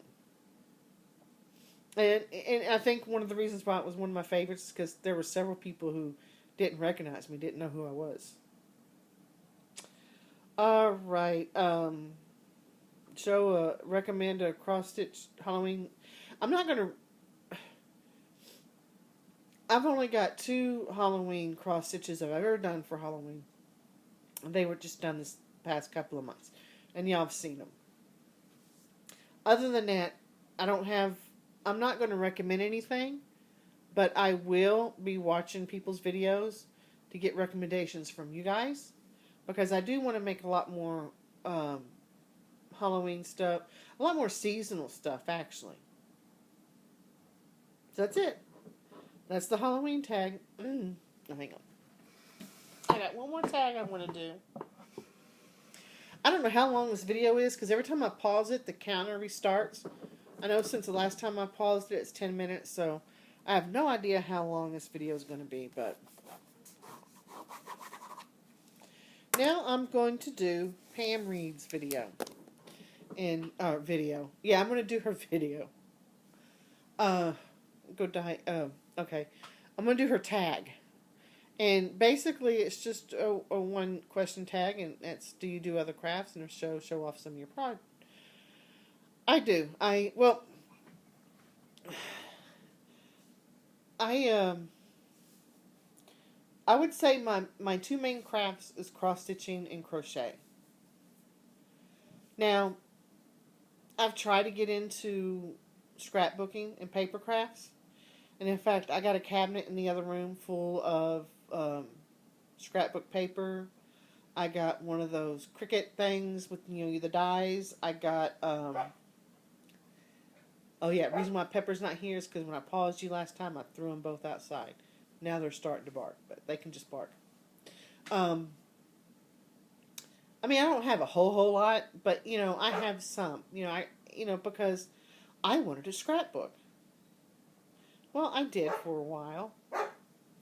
And I think one of the reasons why it was one of my favorites is because there were several people who didn't recognize me, didn't know who I was. All right. Recommend a cross-stitch Halloween. I'm not going to... I've only got 2 Halloween cross-stitches I've ever done for Halloween. They were just done this past couple of months. And y'all have seen them. Other than that, I'm not going to recommend anything, but I will be watching people's videos to get recommendations from you guys, because I do want to make a lot more Halloween stuff. A lot more seasonal stuff, actually. So that's it. That's the Halloween tag. Hang on. I got one more tag I want to do. I don't know how long this video is, because every time I pause it, the counter restarts. I know since the last time I paused it, it's 10 minutes, so I have no idea how long this video is going to be, but now I'm going to do Pam Reed's video. Video. Yeah, I'm going to do her video. Okay. I'm going to do her tag. And basically, it's just a one question tag, and that's, do you do other crafts? And show off some of your product. I do. I would say my two main crafts is cross-stitching and crochet. Now, I've tried to get into scrapbooking and paper crafts. And in fact, I got a cabinet in the other room full of scrapbook paper. I got one of those Cricut things with, the dies. I got, reason why Pepper's not here is because when I paused you last time, I threw them both outside. Now they're starting to bark, but they can just bark. I don't have a whole lot, but, I have some. Because I wanted to scrapbook. Well, I did for a while.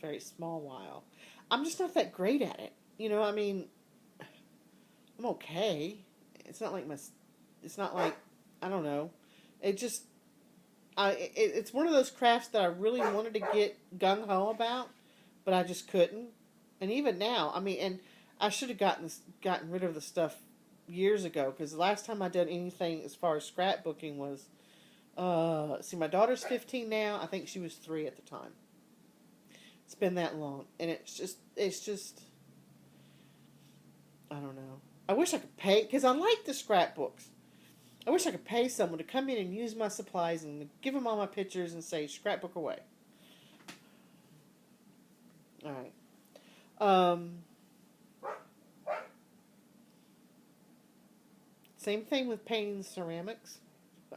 Very small while. I'm just not that great at it. I'm okay. It's not like I don't know. It's one of those crafts that I really wanted to get gung-ho about, but I just couldn't. And even now, and I should have gotten rid of the stuff years ago, because the last time I did anything as far as scrapbooking was, my daughter's 15 now. I think she was 3 at the time. It's been that long, and it's just, I don't know. I wish I could pay, because I like the scrapbooks. I wish I could pay someone to come in and use my supplies and give them all my pictures and say, scrapbook away. All right. Same thing with painting ceramics.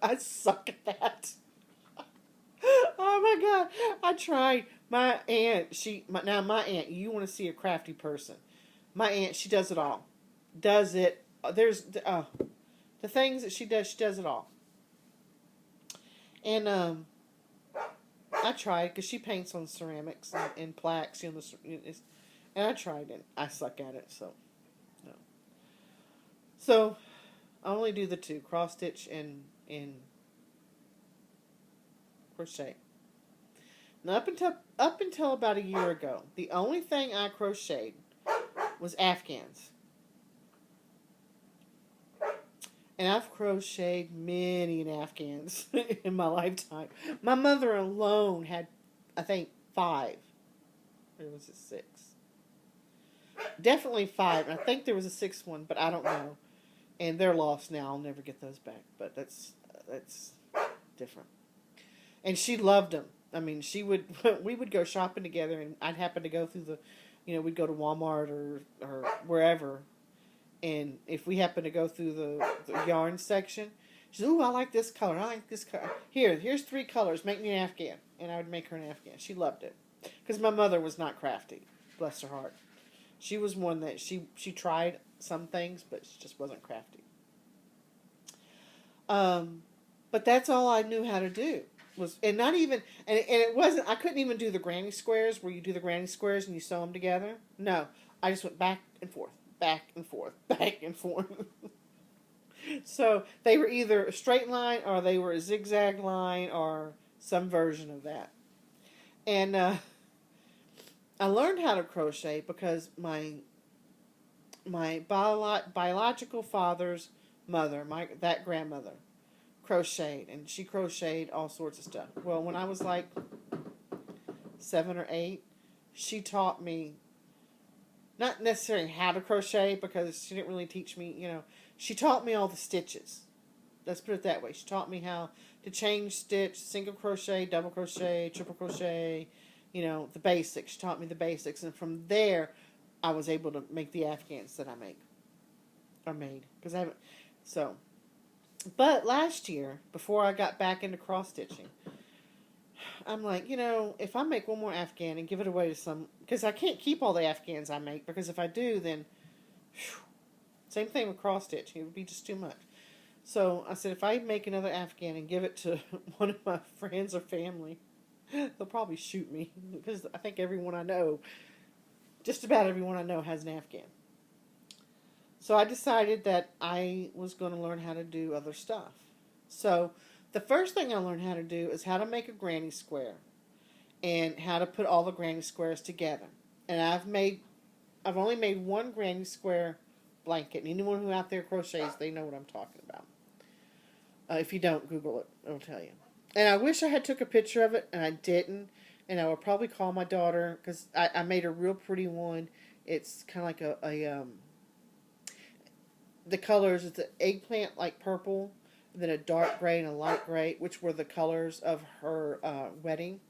I suck at that. Oh my God. I tried. My aunt, my aunt, you want to see a crafty person. My aunt, she does it all. Does it. The things that she does it all. And I tried, because she paints on ceramics and plaques, and I tried it. I suck at it, so no. So I only do the two, cross stitch and crochet. Now up until about a year ago, the only thing I crocheted was Afghans. And I've crocheted many Afghans in my lifetime. My mother alone had, I think, 5. Or was it 6? Definitely 5. And I think there was a 6th one, but I don't know. And they're lost now. I'll never get those back. But that's different. And she loved them. We would go shopping together, and I'd happen to go through we'd go to Walmart or wherever. And if we happen to go through the yarn section, she said, "Ooh, I like this color. I like this color. Here's 3 colors. Make me an Afghan." And I would make her an Afghan. She loved it. Because my mother was not crafty. Bless her heart. She was one that she tried some things, but she just wasn't crafty. But that's all I knew how to do. And it wasn't, I couldn't even do the granny squares, where you do the granny squares and you sew them together. No. I just went back and forth. Back and forth, back and forth. So they were either a straight line, or they were a zigzag line, or some version of that. And I learned how to crochet because my biological father's mother, that grandmother, crocheted, and she crocheted all sorts of stuff. Well, when I was like 7 or 8, she taught me, not necessarily how to crochet, because she didn't really teach me, she taught me all the stitches. Let's put it that way. She taught me how to change stitch, single crochet, double crochet, triple crochet, the basics. She taught me the basics. And from there, I was able to make the Afghans that I made. Because I haven't, so. But last year, before I got back into cross stitching, I'm like, if I make one more Afghan and give it away to some, because I can't keep all the Afghans I make, because if I do, then, whew, same thing with cross stitching, it would be just too much. So I said, if I make another Afghan and give it to one of my friends or family, they'll probably shoot me, because I think everyone I know, just about everyone I know, has an Afghan. So I decided that I was going to learn how to do other stuff. So the first thing I learned how to do is how to make a granny square and how to put all the granny squares together. And I've only made one granny square blanket. And anyone who out there crochets, they know what I'm talking about. If you don't, Google it. It'll tell you. And I wish I had took a picture of it, and I didn't. And I would probably call my daughter, because I made a real pretty one. It's kind of like the colors, it's an eggplant like purple, and then a dark gray and a light gray, which were the colors of her wedding.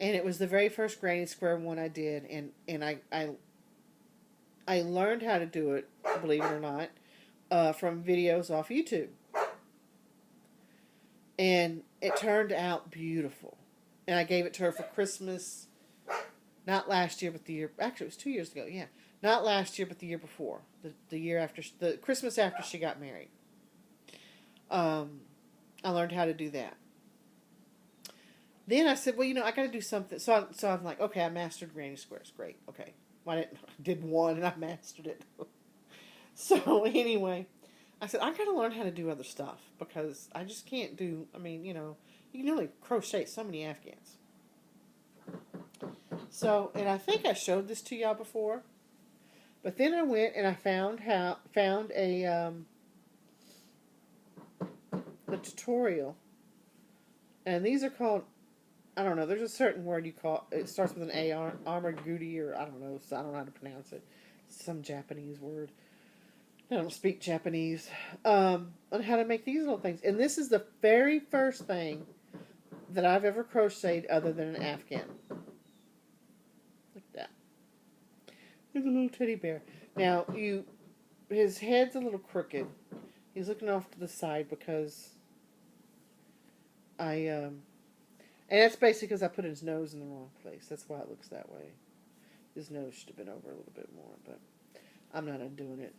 And it was the very first granny square one I did, and I learned how to do it, believe it or not, from videos off YouTube. And it turned out beautiful. And I gave it to her for Christmas, not last year, but the year, actually it was 2 years ago, yeah. Not last year, but the year before. The year after, the Christmas after she got married. I learned how to do that. Then I said, well, I got to do something. So I'm like, okay, I mastered granny squares. Great. Okay. I did one and I mastered it. So anyway, I said, I got to learn how to do other stuff because I just can't do, you can only crochet so many Afghans. So, and I think I showed this to y'all before. But then I went and I found a tutorial, and these are called, I don't know, there's a certain word you call it, starts with an A, armored goody, or I don't know, so I don't know how to pronounce it. Some Japanese word. I don't speak Japanese. On how to make these little things, and this is the very first thing that I've ever crocheted other than an Afghan. Like that. There's a little teddy bear. Now, his head's a little crooked. He's looking off to the side because and that's basically because I put his nose in the wrong place. That's why it looks that way. His nose should have been over a little bit more, but I'm not undoing it.